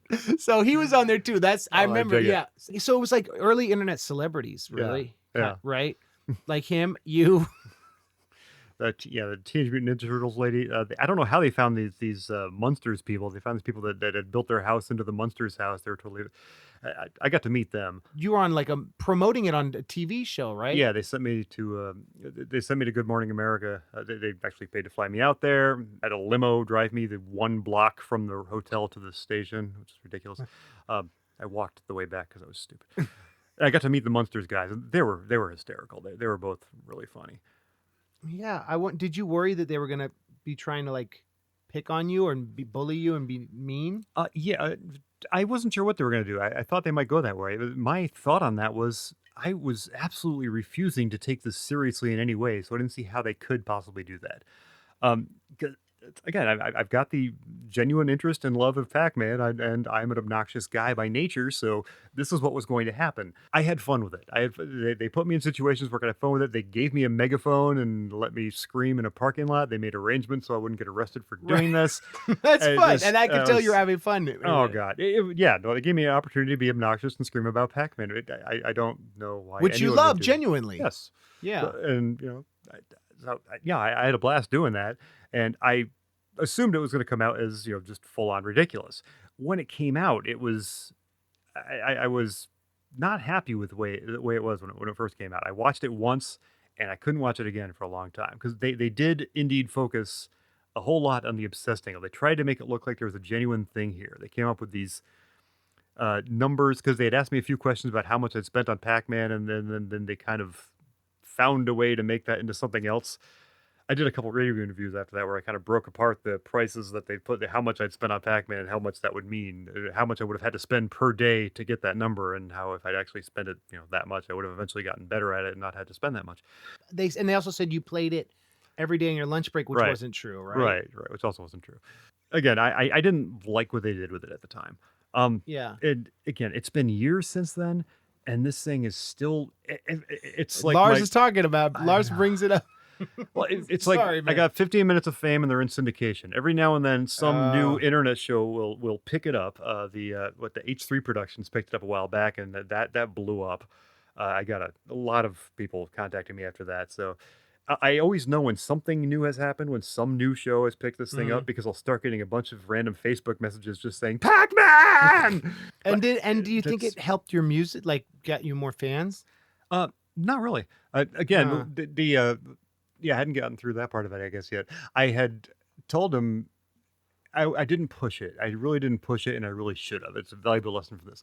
chorus. So he was on there too. I remember. Yeah. So it was like early internet celebrities, really. Yeah. Right. Like him, you. The Teenage Mutant Ninja Turtles lady. I don't know how they found these Munsters people. They found these people that had built their house into the Munsters house. They were totally. I got to meet them. You were on promoting it on a TV show, right? Yeah, they sent me to Good Morning America. They actually paid to fly me out there. Had a limo drive me the 1 block from the hotel to the station, which is ridiculous. I walked the way back because I was stupid. I got to meet the Munsters guys. They were hysterical. They were both really funny. Yeah, did you worry that they were gonna be trying to like pick on you or bully you and be mean? Yeah, I wasn't sure what they were gonna do. I thought they might go that way. My thought on that was I was absolutely refusing to take this seriously in any way, so I didn't see how they could possibly do that. Again, I've got the genuine interest and love of Pac-Man, and I'm an obnoxious guy by nature, so this is what was going to happen. I had fun with it. They put me in situations where I could have fun with it. They gave me a megaphone and let me scream in a parking lot. They made arrangements so I wouldn't get arrested for doing this. That's fun, and I could tell you're having fun. Oh, God. They gave me an opportunity to be obnoxious and scream about Pac-Man. I don't know why. Which you love, genuinely. Yes. Yeah. And, I had a blast doing that. And I assumed it was going to come out as, just full on ridiculous. when it came out, it was I was not happy with the way it was when it first came out. I watched it once and I couldn't watch it again for a long time because they did indeed focus a whole lot on the obsessed angle. They tried to make it look like there was a genuine thing here. They came up with these numbers because they had asked me a few questions about how much I'd spent on Pac-Man, and then they kind of found a way to make that into something else. I did a couple radio interviews after that where I kind of broke apart the prices that they put, how much I'd spent on Pac-Man and how much that would mean, how much I would have had to spend per day to get that number, and how if I'd actually spent it, that much, I would have eventually gotten better at it and not had to spend that much. They also said you played it every day in your lunch break, which Right. wasn't true, right? Right, which also wasn't true. Again, I didn't like what they did with it at the time. Yeah. And again, it's been years since then, and this thing is still, it's like Lars is talking about. Lars brings it up. Well, it's like Sorry, I man. got 15 minutes of fame and they're in syndication. Every now and then some new internet show will pick it up. The H3 Productions picked it up a while back, and that blew up. I got a lot of people contacting me after that. So I always know when something new has happened, when some new show has picked this thing up, because I'll start getting a bunch of random Facebook messages just saying Pac-Man. And do you think it helped your music, like got you more fans? Not really. Again, I hadn't gotten through that part of it, I guess, yet. I had told him I didn't push it. I really didn't push it, and I really should have. It's a valuable lesson from this.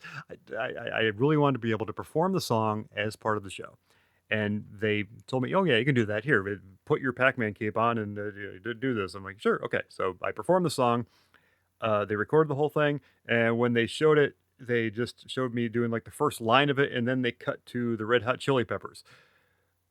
I really wanted to be able to perform the song as part of the show. And they told me, oh, yeah, you can do that. Here, put your Pac-Man cape on and do this. I'm like, sure, okay. So I performed the song. They recorded the whole thing. And when they showed it, they just showed me doing like the first line of it, and then they cut to the Red Hot Chili Peppers.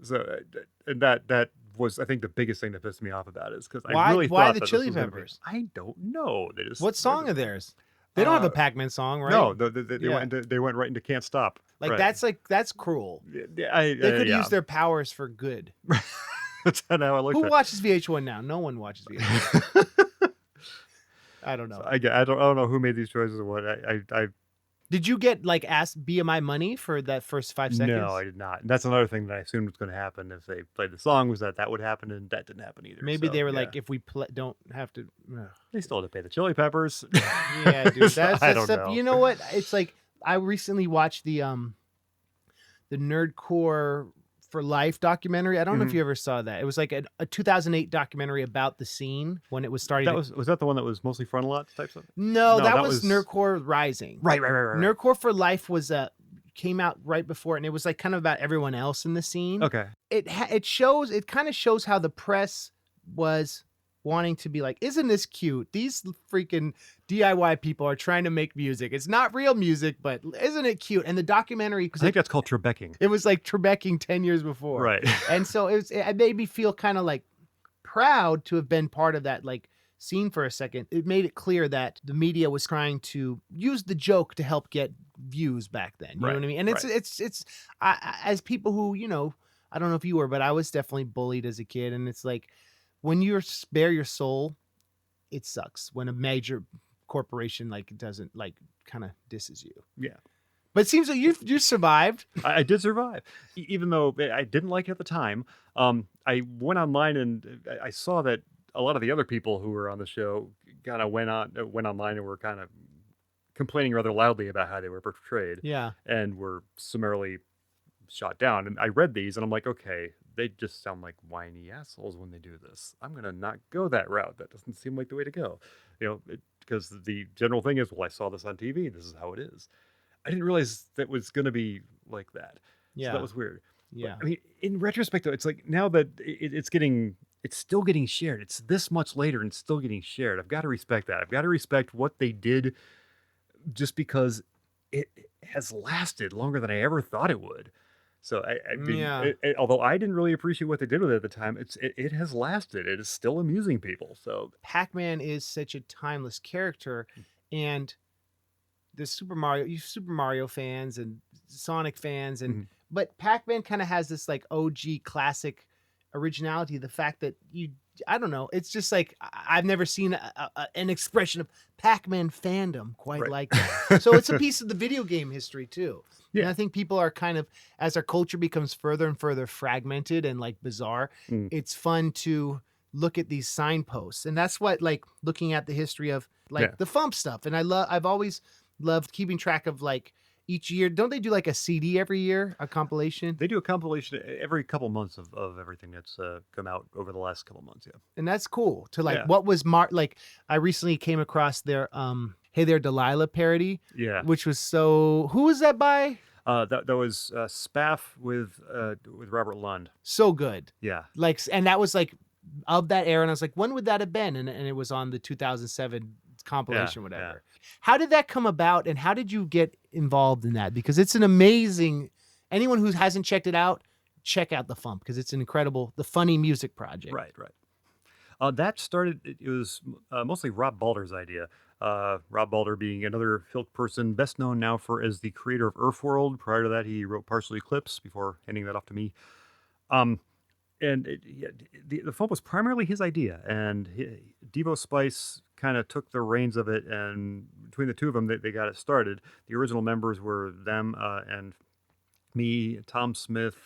So and that was, I think, the biggest thing that pissed me off about it, is because I really why thought the that Chili this was Peppers? I don't know. They just What song are theirs? They don't have a Pac-Man song, right? No, they went right into Can't Stop. Like right. that's cruel. They They could use their powers for good. That's how I looked Who at it. watches VH1 now? No one watches VH1. I don't know. So I don't know who made these choices or what. I Did you get like asked BMI money for that first 5 seconds? No, I did not. And that's another thing that I assumed was going to happen if they played the song, was that would happen, and that didn't happen either. Maybe So, they were yeah. like, if we don't have to. They still had to pay the Chili Peppers. Yeah, dude. That's I don't stuff. know. You know what? It's like I recently watched the Nerdcore for Life documentary. I don't know if you ever saw that. It was like a 2008 documentary about the scene when it was starting. Was that the one that was mostly frontal type stuff? No, that was Nerdcore Rising. Right. Nerdcore for Life was came out right before, and it was like kind of about everyone else in the scene. Okay. It kind of shows how the press was wanting to be like, isn't this cute? These freaking DIY people are trying to make music. It's not real music, but isn't it cute? And the documentary, because I think that's called Trebecking. it was like Trebecking 10 years before. Right. And so it made me feel kind of like proud to have been part of that like scene for a second. It made it clear that the media was trying to use the joke to help get views back then. You know what I mean? And it's as people who, I don't know if you were, but I was definitely bullied as a kid. And it's like, when you're bare your soul, it sucks when a major corporation like doesn't like kind of disses you. Yeah. But it seems like you survived. I did survive, even though I didn't like it at the time. I went online and I saw that a lot of the other people who were on the show kind of went online and were kind of complaining rather loudly about how they were portrayed. Yeah. And were summarily shot down. And I read these and I'm like, okay, they just sound like whiny assholes when they do this. I'm going to not go that route. That doesn't seem like the way to go. Because the general thing is, well, I saw this on TV. This is how it is. I didn't realize that was going to be like that. Yeah. So that was weird. Yeah. But, I mean, in retrospect, though, it's like now that it's still getting shared. It's this much later and still getting shared. I've got to respect that. I've got to respect what they did, just because it has lasted longer than I ever thought it would. So I mean, although I didn't really appreciate what they did with it at the time, it has lasted. It is still amusing people. So Pac-Man is such a timeless character, and the Super Mario fans and Sonic fans, and but Pac-Man kind of has this like OG classic originality. The fact that I don't know, it's just like I've never seen an expression of Pac-Man fandom quite like that. So it's a piece of the video game history too. Yeah. And I think people are kind of, as our culture becomes further and further fragmented and like bizarre, it's fun to look at these signposts. And that's what, like, looking at the history of like Yeah. the Fump stuff. And I've always loved keeping track of like each year. Don't they do like a CD every year, a compilation? They do a compilation every couple months of everything that's come out over the last couple months. Yeah. And that's cool to like Yeah. what was like I recently came across their Hey There Delilah parody, Yeah. which was so, who was that by? That was Spaff with Robert Lund. So good. Yeah. Like, and that was like of that era, and I was like, when would that have been? And it was on the 2007 compilation, whatever. Yeah. How did that come about, and how did you get involved in that? Because it's an amazing, anyone who hasn't checked it out, check out the Fump, because it's an incredible, the funny music project. Right. That started, it was mostly Rob Balder's idea. Rob Balder being another Filk person, best known now as the creator of Earthworld. Prior to that, he wrote Partial Eclipse before handing that off to me. The Fump was primarily his idea, and Devo Spice kind of took the reins of it, and between the two of them, they got it started. The original members were them and me, Tom Smith,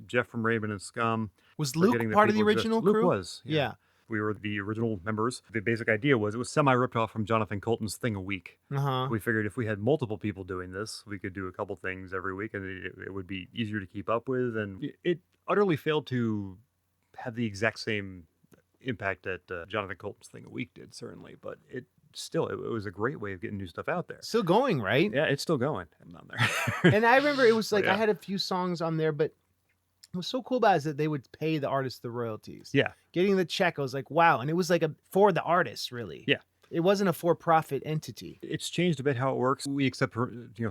Jeff from Raven and Scum. Was Luke part of the original crew? Luke was. Yeah. We were the original members. The basic idea was it was semi-ripped off from Jonathan Colton's Thing a Week. Uh-huh. We figured if we had multiple people doing this, we could do a couple things every week, and it would be easier to keep up with. And it utterly failed to have the exact same impact that Jonathan Colton's Thing a Week did, certainly. But it was a great way of getting new stuff out there. Still going, right? Yeah, it's still going. I'm on there. And I remember it was like, Yeah. I had a few songs on there, but what was so cool about it is that they would pay the artist the royalties. Yeah. Getting the check, I was like, wow. And it was like for the artist, really. Yeah. It wasn't a for-profit entity. It's changed a bit how it works. We accept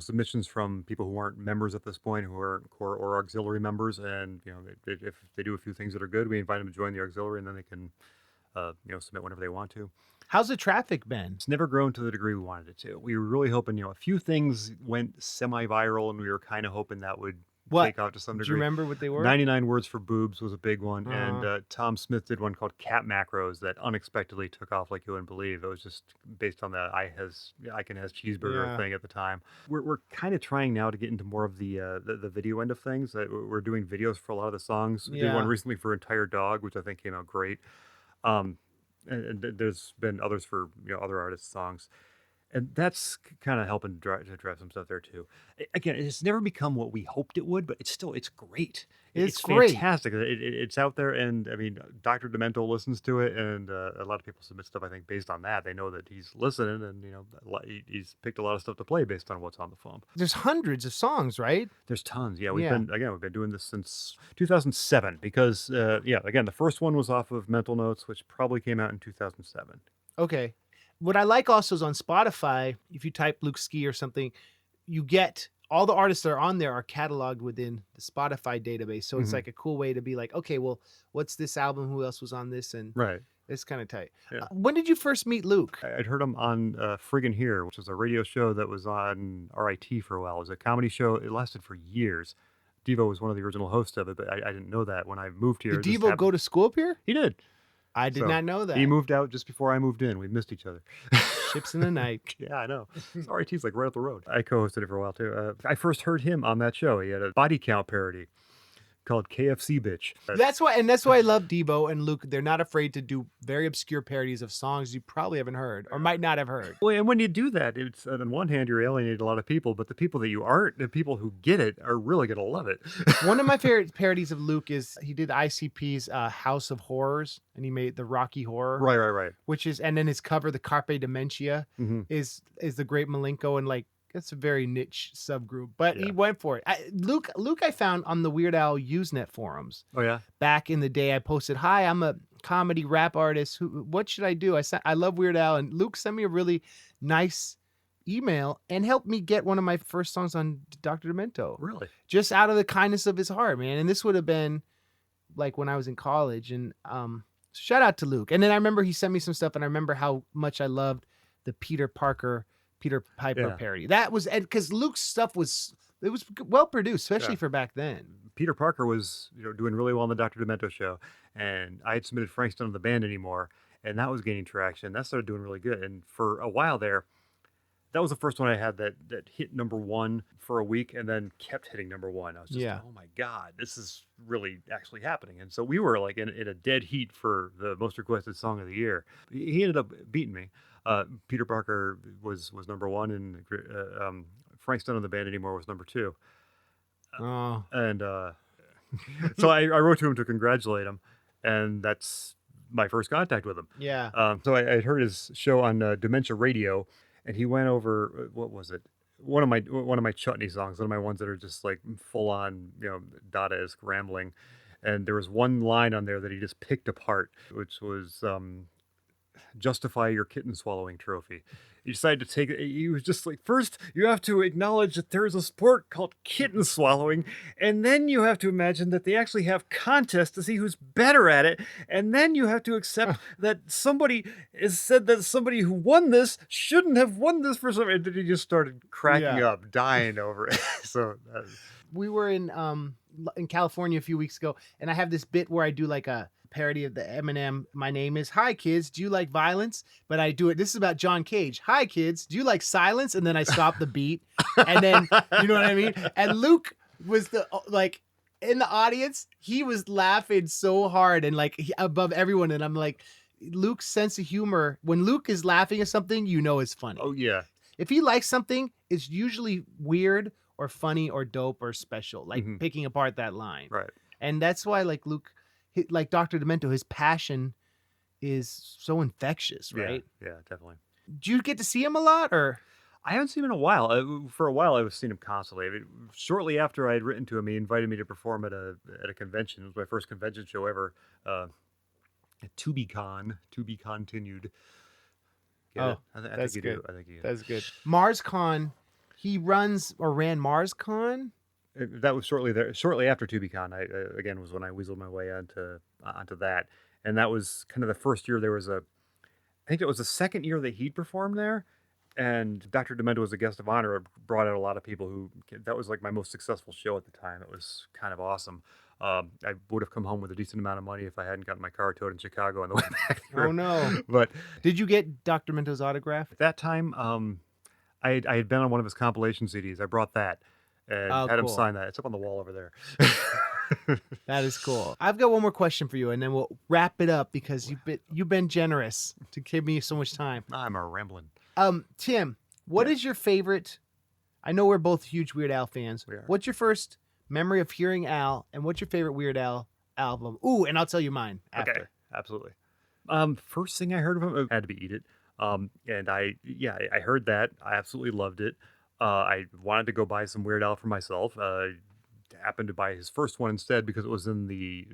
submissions from people who aren't members at this point, who are core or auxiliary members, and if they do a few things that are good, we invite them to join the auxiliary, and then they can submit whenever they want to. How's the traffic been? It's never grown to the degree we wanted it to. We were really hoping, a few things went semi-viral, and we were kind of hoping that would take out to some degree. Do you remember what they were? 99 Words for Boobs was a big one, Uh-huh. and Tom Smith did one called Cat Macros that unexpectedly took off like you wouldn't believe. It was just based on the I Can Has Cheeseburger Yeah. thing at the time. We're kind of trying now to get into more of the video end of things. We're doing videos for a lot of the songs. We did Yeah. one recently for Entire Dog, which I think came out great. And there's been others for other artists' songs. And that's kind of helping to drive some stuff there too. Again, it's never become what we hoped it would, but it's great. It's great. Fantastic. It's out there, and I mean, Dr. Demento listens to it, and a lot of people submit stuff. I think based on that, they know that he's listening, and he's picked a lot of stuff to play based on what's on the Fump. There's hundreds of songs, right? There's tons. Yeah, we've been doing this since 2007 because again, the first one was off of Mental Notes, which probably came out in 2007. Okay. What I like also is on Spotify, if you type Luke Ski or something, you get all the artists that are on there are cataloged within the Spotify database. So it's like a cool way to be like, okay, well, what's this album? Who else was on this? And Right. it's kind of tight. Yeah. When did you first meet Luke? I'd heard him on Friggin' Here, which was a radio show that was on RIT for a while. It was a comedy show. It lasted for years. Devo was one of the original hosts of it, but I didn't know that when I moved here. Did Devo go to school up here? He did. I did not know that. He moved out just before I moved in. We missed each other. Ships in the night. Yeah, I know. RIT's like right up the road. I co-hosted it for a while too. I first heard him on that show. He had a body count parody called KFC Bitch. That's why I love Devo and Luke. They're not afraid to do very obscure parodies of songs you probably haven't heard or might not have heard. Well, and when you do that, it's on one hand you're alienating a lot of people, but the people that you aren't, the people who get it, are really gonna love it. One of my favorite parodies of Luke is he did ICP's House of Horrors, and he made the Rocky Horror, Right. which is, and then his cover, the Carpe Dementia, Mm-hmm. is the Great Malenko, and like it's a very niche subgroup, but he went for it. Luke, I found on the Weird Al Usenet forums. Oh yeah. Back in the day, I posted, "Hi, I'm a comedy rap artist. What should I do? I love Weird Al," and Luke sent me a really nice email and helped me get one of my first songs on Dr. Demento. Really? Just out of the kindness of his heart, man. And this would have been like when I was in college. And shout out to Luke. And then I remember he sent me some stuff, and I remember how much I loved the Peter Piper parody. That was, because Luke's stuff was well produced, especially for back then. Peter Parker was doing really well on the Dr. Demento show, and I had submitted Frank's Not in the Band Anymore, and that was gaining traction. That started doing really good, and for a while there, that was the first one I had that hit number one for a week and then kept hitting number one. I was just, oh my God, this is really actually happening. And so we were like in a dead heat for the most requested song of the year. He ended up beating me. Peter Parker was number one, and Frank's not in the band anymore was number two. And so I wrote to him to congratulate him, and that's my first contact with him. So I heard his show on Dementia Radio, and he went over, what was it? One of my chutney songs, one of my ones that are just like full on, Dadaist rambling. And there was one line on there that he just picked apart, which was justify your kitten swallowing trophy. He decided to take it. He was just like, first you have to acknowledge that there's a sport called kitten swallowing, and then you have to imagine that they actually have contests to see who's better at it, and then you have to accept that somebody has said that somebody who won this shouldn't have won this for some. And then he just started cracking up, dying over it. So we were in California a few weeks ago, and I have this bit where I do like a parody of the Eminem "My Name Is." Hi kids, do you like violence? But I do it. This is about John Cage. Hi kids, do you like silence? And then I stop the beat, and then you know what I mean. And Luke was in the audience. He was laughing so hard and above everyone. And I'm like, Luke's sense of humor. When Luke is laughing at something, it's funny. Oh yeah. If he likes something, it's usually weird or funny or dope or special. Like picking apart that line. Right. And that's why Luke. Like Dr. Demento, his passion is so infectious, right? Yeah, definitely. Do you get to see him a lot, or? I haven't seen him in a while. For a while, I was seeing him constantly. I mean, shortly after I had written to him, he invited me to perform at a convention. It was my first convention show ever. To be continued. I think you do. I think you do. That's good. MarsCon, he runs or ran MarsCon. That was shortly after TubiCon. I again was when I weaseled my way onto that, and that was kind of the first year there was I think it was the second year that he'd performed there, and Dr. Demento was a guest of honor. It brought out a lot of people that was like my most successful show at the time. It was kind of awesome. I would have come home with a decent amount of money if I hadn't gotten my car towed in Chicago on the way back through. Oh no! But did you get Dr. Demento's autograph at that time? I had been on one of his compilation CDs. I brought that. And had him sign that. It's up on the wall over there. That is cool. I've got one more question for you, and then we'll wrap it up because you've been generous to give me so much time. I'm a rambling. Tim, what is your favorite? I know we're both huge Weird Al fans. We are. What's your first memory of hearing Al, and what's your favorite Weird Al album? Ooh, and I'll tell you mine after. Okay, absolutely. First thing I heard of him had to be "Eat It," and I heard that. I absolutely loved it. I wanted to go buy some Weird Al for myself. Happened to buy his first one instead because it was in the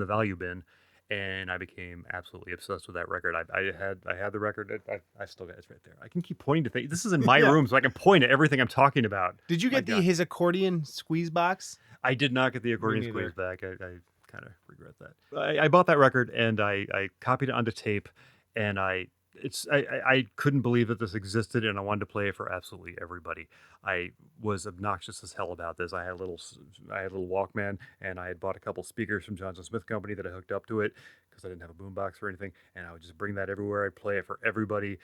value bin, and I became absolutely obsessed with that record. I had the record. I still got it right there. I can keep pointing to things. This is in my room, so I can point at everything I'm talking about. Did you get his accordion squeeze box? I did not get the accordion squeeze back. I kind of regret that. I bought that record and I copied it onto tape, and I couldn't believe that this existed, and I wanted to play it for absolutely everybody. I was obnoxious as hell about this. I had a little Walkman, and I had bought a couple speakers from Johnson Smith Company that I hooked up to it because I didn't have a boombox or anything, and I would just bring that everywhere. I'd play it for everybody,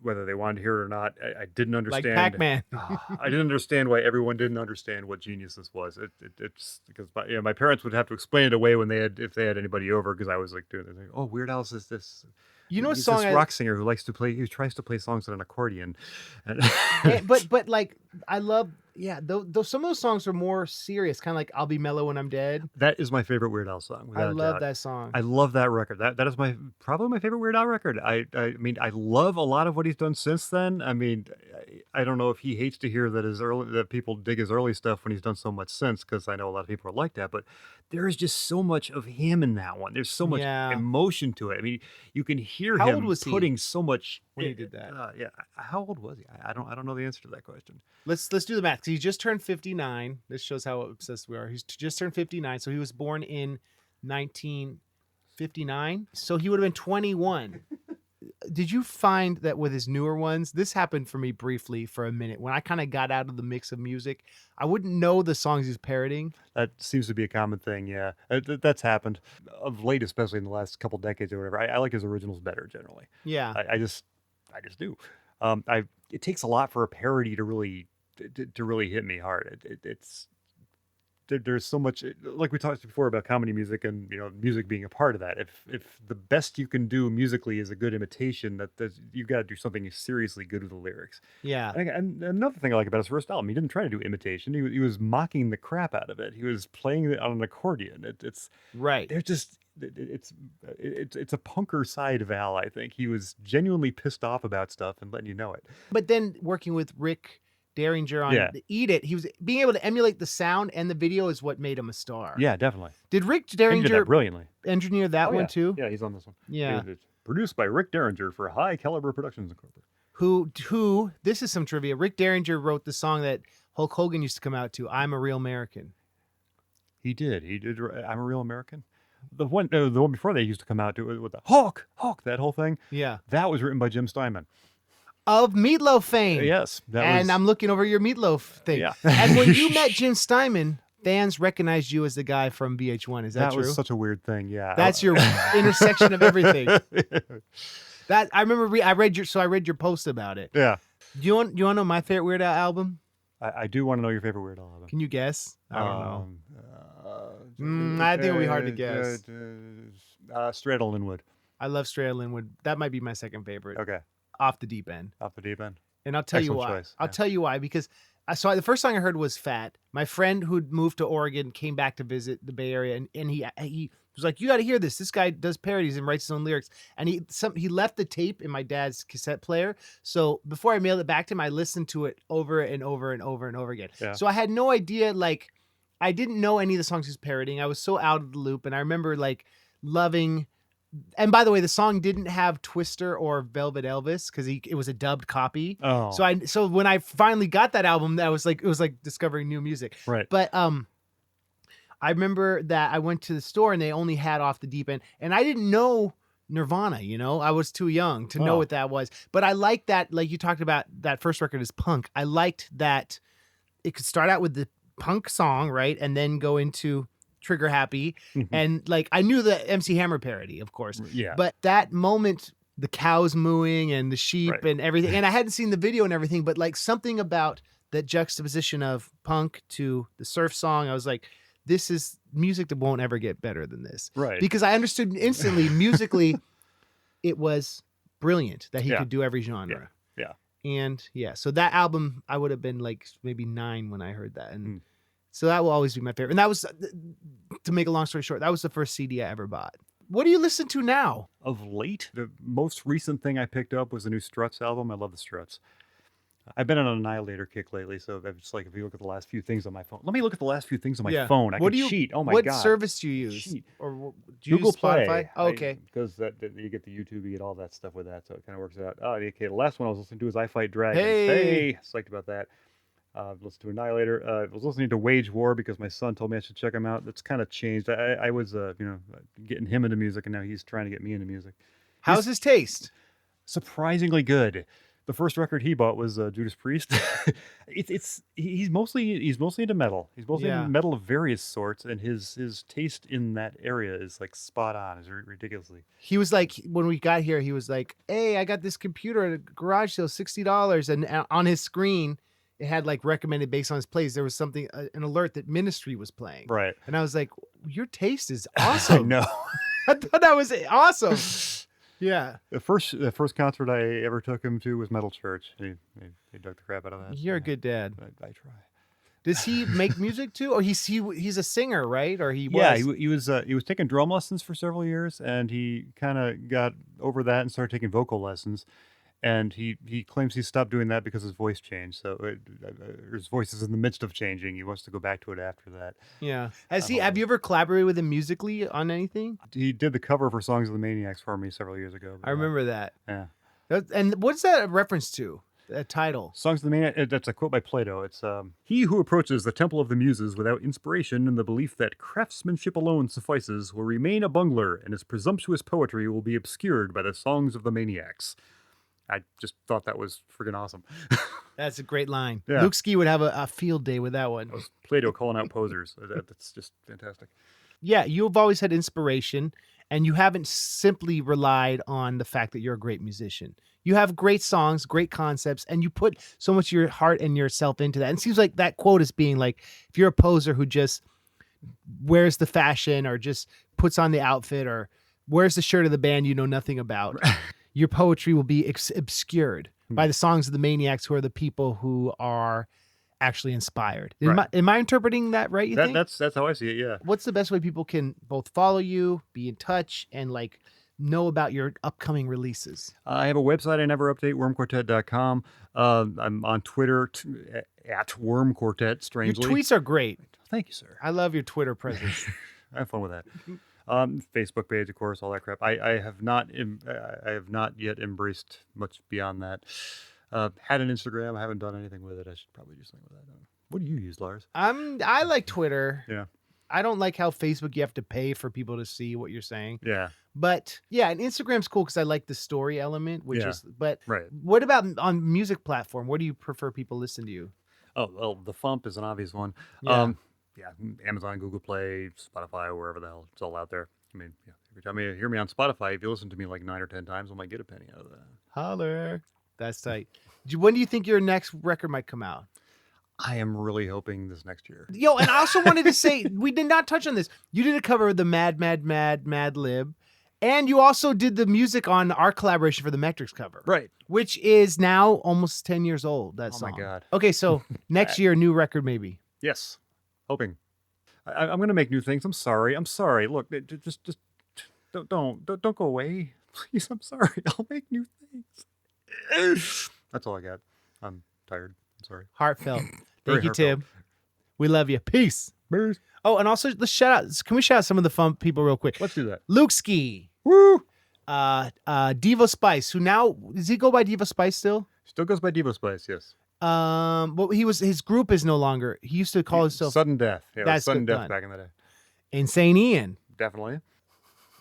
whether they wanted to hear it or not. I didn't understand. Like Pac-Man. I didn't understand why everyone didn't understand what genius this was. It's because my parents would have to explain it away if they had anybody over, because I was like doing this. Oh, Weird Al is this. You know, he's this rock singer who tries to play songs on an accordion. but like, I love, those some of those songs are more serious, kind of like "I'll Be Mellow When I'm Dead." That is my favorite Weird Al song. I love that song. I love that record. That is probably my favorite Weird Al record. I mean, I love a lot of what he's done since then. I mean, I don't know if he hates to hear that people dig his early stuff when he's done so much since, because I know a lot of people are like that, but there is just so much of him in that one. There's so much emotion to it. I mean, you can hear him putting so much when he did that. How old was he? I don't know the answer to that question. Let's do the math. He just turned 59. This shows how obsessed we are. He's just turned 59, so he was born in 1959. So he would have been 21. Did you find that with his newer ones, this happened for me briefly for a minute, when I kind of got out of the mix of music, I wouldn't know the songs he's parroting. That seems to be a common thing, yeah. That's happened of late, especially in the last couple decades or whatever. I like his originals better generally. Yeah. I just do. I it takes a lot for a parody to really hit me hard. It's there's so much, like we talked before about comedy music and music being a part of that. If the best you can do musically is a good imitation, you've got to do something seriously good with the lyrics. Yeah. And another thing I like about his first album, he didn't try to do imitation. He was mocking the crap out of it. He was playing it on an accordion. It's right. They're just it's a punker side of Al. I think he was genuinely pissed off about stuff and letting you know it. But then working with Rick Derringer on Eat It, he was being able to emulate the sound and the video is what made him a star. Yeah, definitely. Did Rick Derringer brilliantly engineer that one too? Yeah, he's on this one. Yeah. It's produced by Rick Derringer for High Caliber Productions Incorporated. Who? This is some trivia. Rick Derringer wrote the song that Hulk Hogan used to come out to. I'm a Real American. He did. I'm a Real American. The one before they used to come out to with the Hulk, that whole thing. Yeah, that was written by Jim Steinman of Meatloaf fame. Yes, I'm looking over your Meatloaf thing. Yeah. And when you met Jim Steinman, fans recognized you as the guy from VH1. Is that true? That was such a weird thing. Yeah, that's your intersection of everything. That I remember. I read your post about it. Yeah. Do you want to know my favorite Weird Al album? I do want to know your favorite Weird Al album. Can you guess? I don't know. I think it'll be hard to guess. Straight Outta Linwood. I love Straight Outta Linwood. That might be my second favorite. Okay. Off the Deep End. Off the Deep End. And I'll tell you why. Choice. I'll tell you why, because the first song I heard was Fat. My friend who'd moved to Oregon came back to visit the Bay Area, and he was like, you got to hear this. This guy does parodies and writes his own lyrics. And he left the tape in my dad's cassette player. So before I mailed it back to him, I listened to it over and over and over and over again. Yeah. So I had no idea, I didn't know any of the songs he was parodying. I was so out of the loop. And I remember loving, and by the way, the song didn't have Twister or Velvet Elvis because it was a dubbed copy. Oh. So when I finally got that album, it was like discovering new music. Right. But I remember that I went to the store and they only had Off the Deep End, and I didn't know Nirvana. I was too young to know what that was. But I liked that, like you talked about, that first record is punk. I liked that it could start out with the punk song, right, and then go into Trigger Happy, and I knew the MC Hammer parody, of course. Yeah. But that moment, the cows mooing and the sheep and everything, and I hadn't seen the video and everything, but something about that juxtaposition of punk to the surf song, I was like, this is music that won't ever get better than this. Right. Because I understood instantly, musically, it was brilliant that he could do every genre. Yeah. And so that album, I would have been maybe 9 when I heard that. And so that will always be my favorite. And that was, to make a long story short, that was the first CD I ever bought. What do you listen to now? Of late, the most recent thing I picked up was the new Struts album. I love the Struts. I've been on an Annihilator kick lately, so it's if you look at the last few things on my phone. Let me look at the last few things on my phone. I can cheat. Oh my God. What service do you use? Cheat. Or do you Google use Spotify? Play. Oh, okay. Because you get the YouTube, you get all that stuff with that, so it kind of works out. Oh, okay. The last one I was listening to is I Fight Dragons. Hey! Psyched about that. Listened to Annihilator. I was listening to Wage War because my son told me I should check him out. That's kind of changed. I was, getting him into music, and now he's trying to get me into music. How's his taste? Surprisingly good. The first record he bought was Judas Priest. He's mostly into metal. He's mostly into metal of various sorts, and his taste in that area is spot on. Is ridiculously. He was when we got here, he was like, "Hey, I got this computer at a garage sale, $60," and on his screen, it had recommended based on his plays. There was something, an alert that Ministry was playing. Right. And I was like, "Your taste is awesome." I know. I thought that was awesome. Yeah. The first concert I ever took him to was Metal Church. He dug the crap out of that. You're a good dad. I try. Does he make music too? Or he's a singer, right? Or he was? Yeah, he was taking drum lessons for several years, and he kind of got over that and started taking vocal lessons. And he claims he stopped doing that because his voice changed. So his voice is in the midst of changing. He wants to go back to it after that. Yeah. Have you ever collaborated with him musically on anything? He did the cover for Songs of the Maniacs for me several years ago. I remember that. Yeah. And what's that a reference to? That title? Songs of the Maniacs, that's a quote by Plato. It's, he who approaches the Temple of the Muses without inspiration and the belief that craftsmanship alone suffices will remain a bungler, and his presumptuous poetry will be obscured by the Songs of the Maniacs. I just thought that was friggin' awesome. That's a great line. Yeah. Luke Ski would have a field day with that one. That was Plato calling out posers. That's just fantastic. Yeah, you've always had inspiration. and you haven't simply relied on the fact that you're a great musician. You have great songs, great concepts, and you put so much of your heart and yourself into that. And it seems like that quote is being like, if you're a poser who just wears the fashion or just puts on the outfit or wears the shirt of the band you know nothing about, your poetry will be obscured by the songs of the maniacs who are the people who are actually inspired. Am I interpreting that right, you think? That's how I see it, yeah. What's the best way people can both follow you, be in touch, and like know about your upcoming releases? I have a website I never update, wormquartet.com. I'm on Twitter at Worm Quartet, strangely. Your tweets are great. Thank you, sir. I love your Twitter presence. I have fun with that. Facebook page, of course, all that crap. I have not yet embraced much beyond that. Had an Instagram. I haven't done anything with it. I should probably do something with that. What do you use, Lars? I like Twitter. Yeah. I don't like how Facebook you have to pay for people to see what you're saying. Yeah. But yeah, and Instagram's cool because I like the story element, which is. But right. What about on music platform? Where do you prefer people listen to you? Oh well, the Fump is an obvious one. Yeah, Amazon, Google Play, Spotify, wherever the hell it's all out there. I mean, every time you hear me on Spotify, if you listen to me like 9 or 10 times, I might get a penny out of that. Holler. That's tight. When do you think your next record might come out? I am really hoping this next year. Yo, and I also wanted to say, we did not touch on this. You did a cover of the Mad Lib, and you also did the music on our collaboration for the Metrics cover. Right. Which is now almost 10 years old, that song. Oh, my God. Okay, so next year, new record maybe. Yes. Hoping. I'm going to make new things. I'm sorry. Look, just don't go away. Please, I'm sorry. I'll make new things. That's all I got. I'm tired. I'm sorry. Heartfelt. Thank you, Tim. We love you. Peace. Peace. Oh, and also let's shout out. Can we shout out some of the fun people real quick? Let's do that. Luke Ski. Woo. Devo Spice, who now does he go by Devo Spice still? Still goes by Devo Spice, yes. Well, his group is no longer. He used to call himself Sudden Death. Yeah, that's Sudden Death done. back in the day. Insane Ian. Definitely.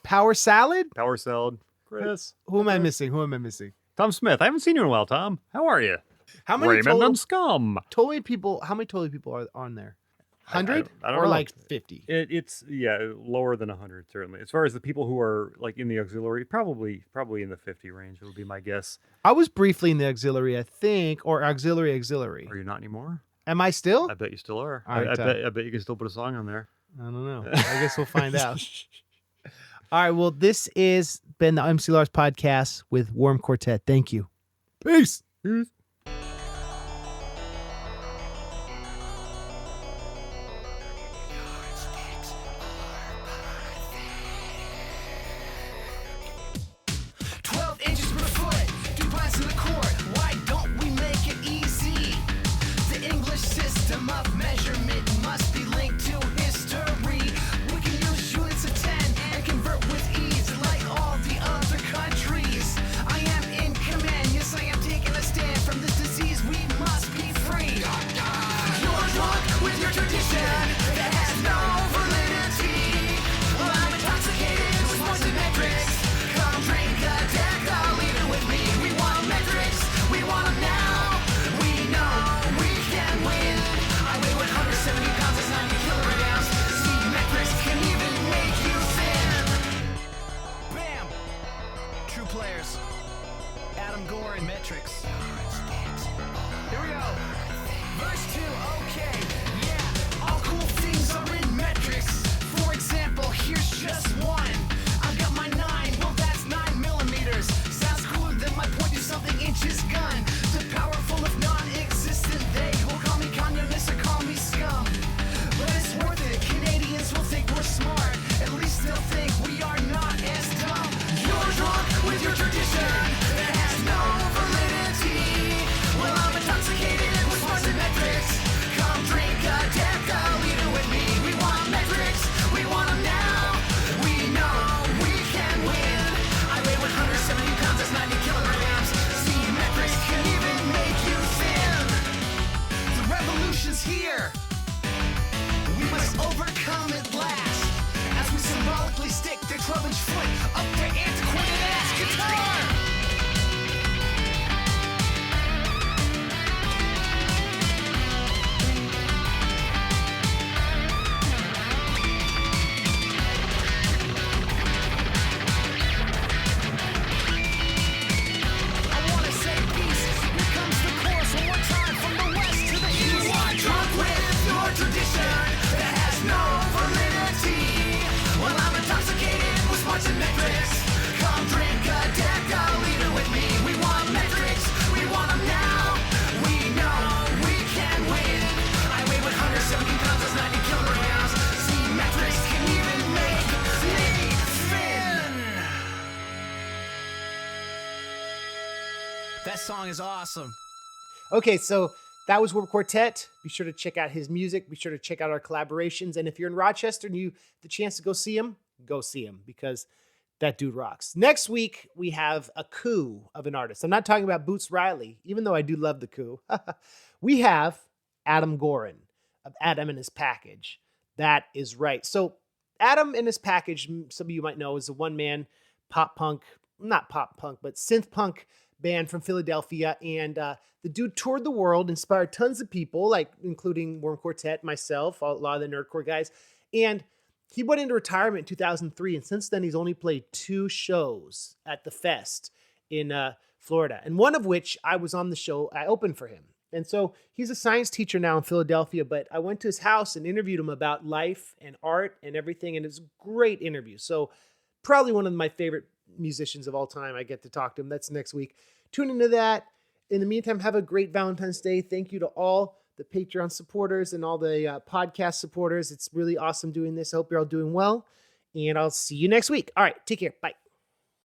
Power Salad. Power Salad. Chris. Who am I missing? Tom Smith. I haven't seen you in a while, Tom. How are you? How many Raymond and Scum. How many people are on there? 100 I don't or know. like 50? It's lower than 100 certainly. As far as the people who are like in the auxiliary, probably in the 50 range would be my guess. I was briefly in the auxiliary, I think, or auxiliary. Are you not anymore? Am I still? I bet you still are. All right, I bet you can still put a song on there. I don't know. I guess we'll find out. All right. Well, this has been the MC Lars podcast with Worm Quartet. Thank you. Peace. Peace. Stand from song is awesome. Okay, so that was Worm Quartet. Be sure to check out his music. Be sure to check out our collaborations. And if you're in Rochester and you have the chance to go see him because that dude rocks. Next week, we have a coup of an artist. I'm not talking about Boots Riley, even though I do love the coup. We have Adam Gorin of Adam and His Package. That is right. So Adam and His Package, some of you might know, is a one-man pop punk, not pop punk, but synth punk band from Philadelphia. And the dude toured the world, inspired tons of people, like including Worm Quartet, myself, a lot of the nerdcore guys. And he went into retirement in 2003. And since then, he's only played 2 shows at the Fest in Florida. And one of which I was on the show, I opened for him. And so he's a science teacher now in Philadelphia, but I went to his house and interviewed him about life and art and everything. And it was a great interview. So probably one of my favorite musicians of all time. I get to talk to him. That's next week. Tune into that. In the meantime, have a great Valentine's Day. Thank you to all the Patreon supporters and all the podcast supporters. It's really awesome doing this. I hope you're all doing well. And I'll see you next week. All right. Take care. Bye.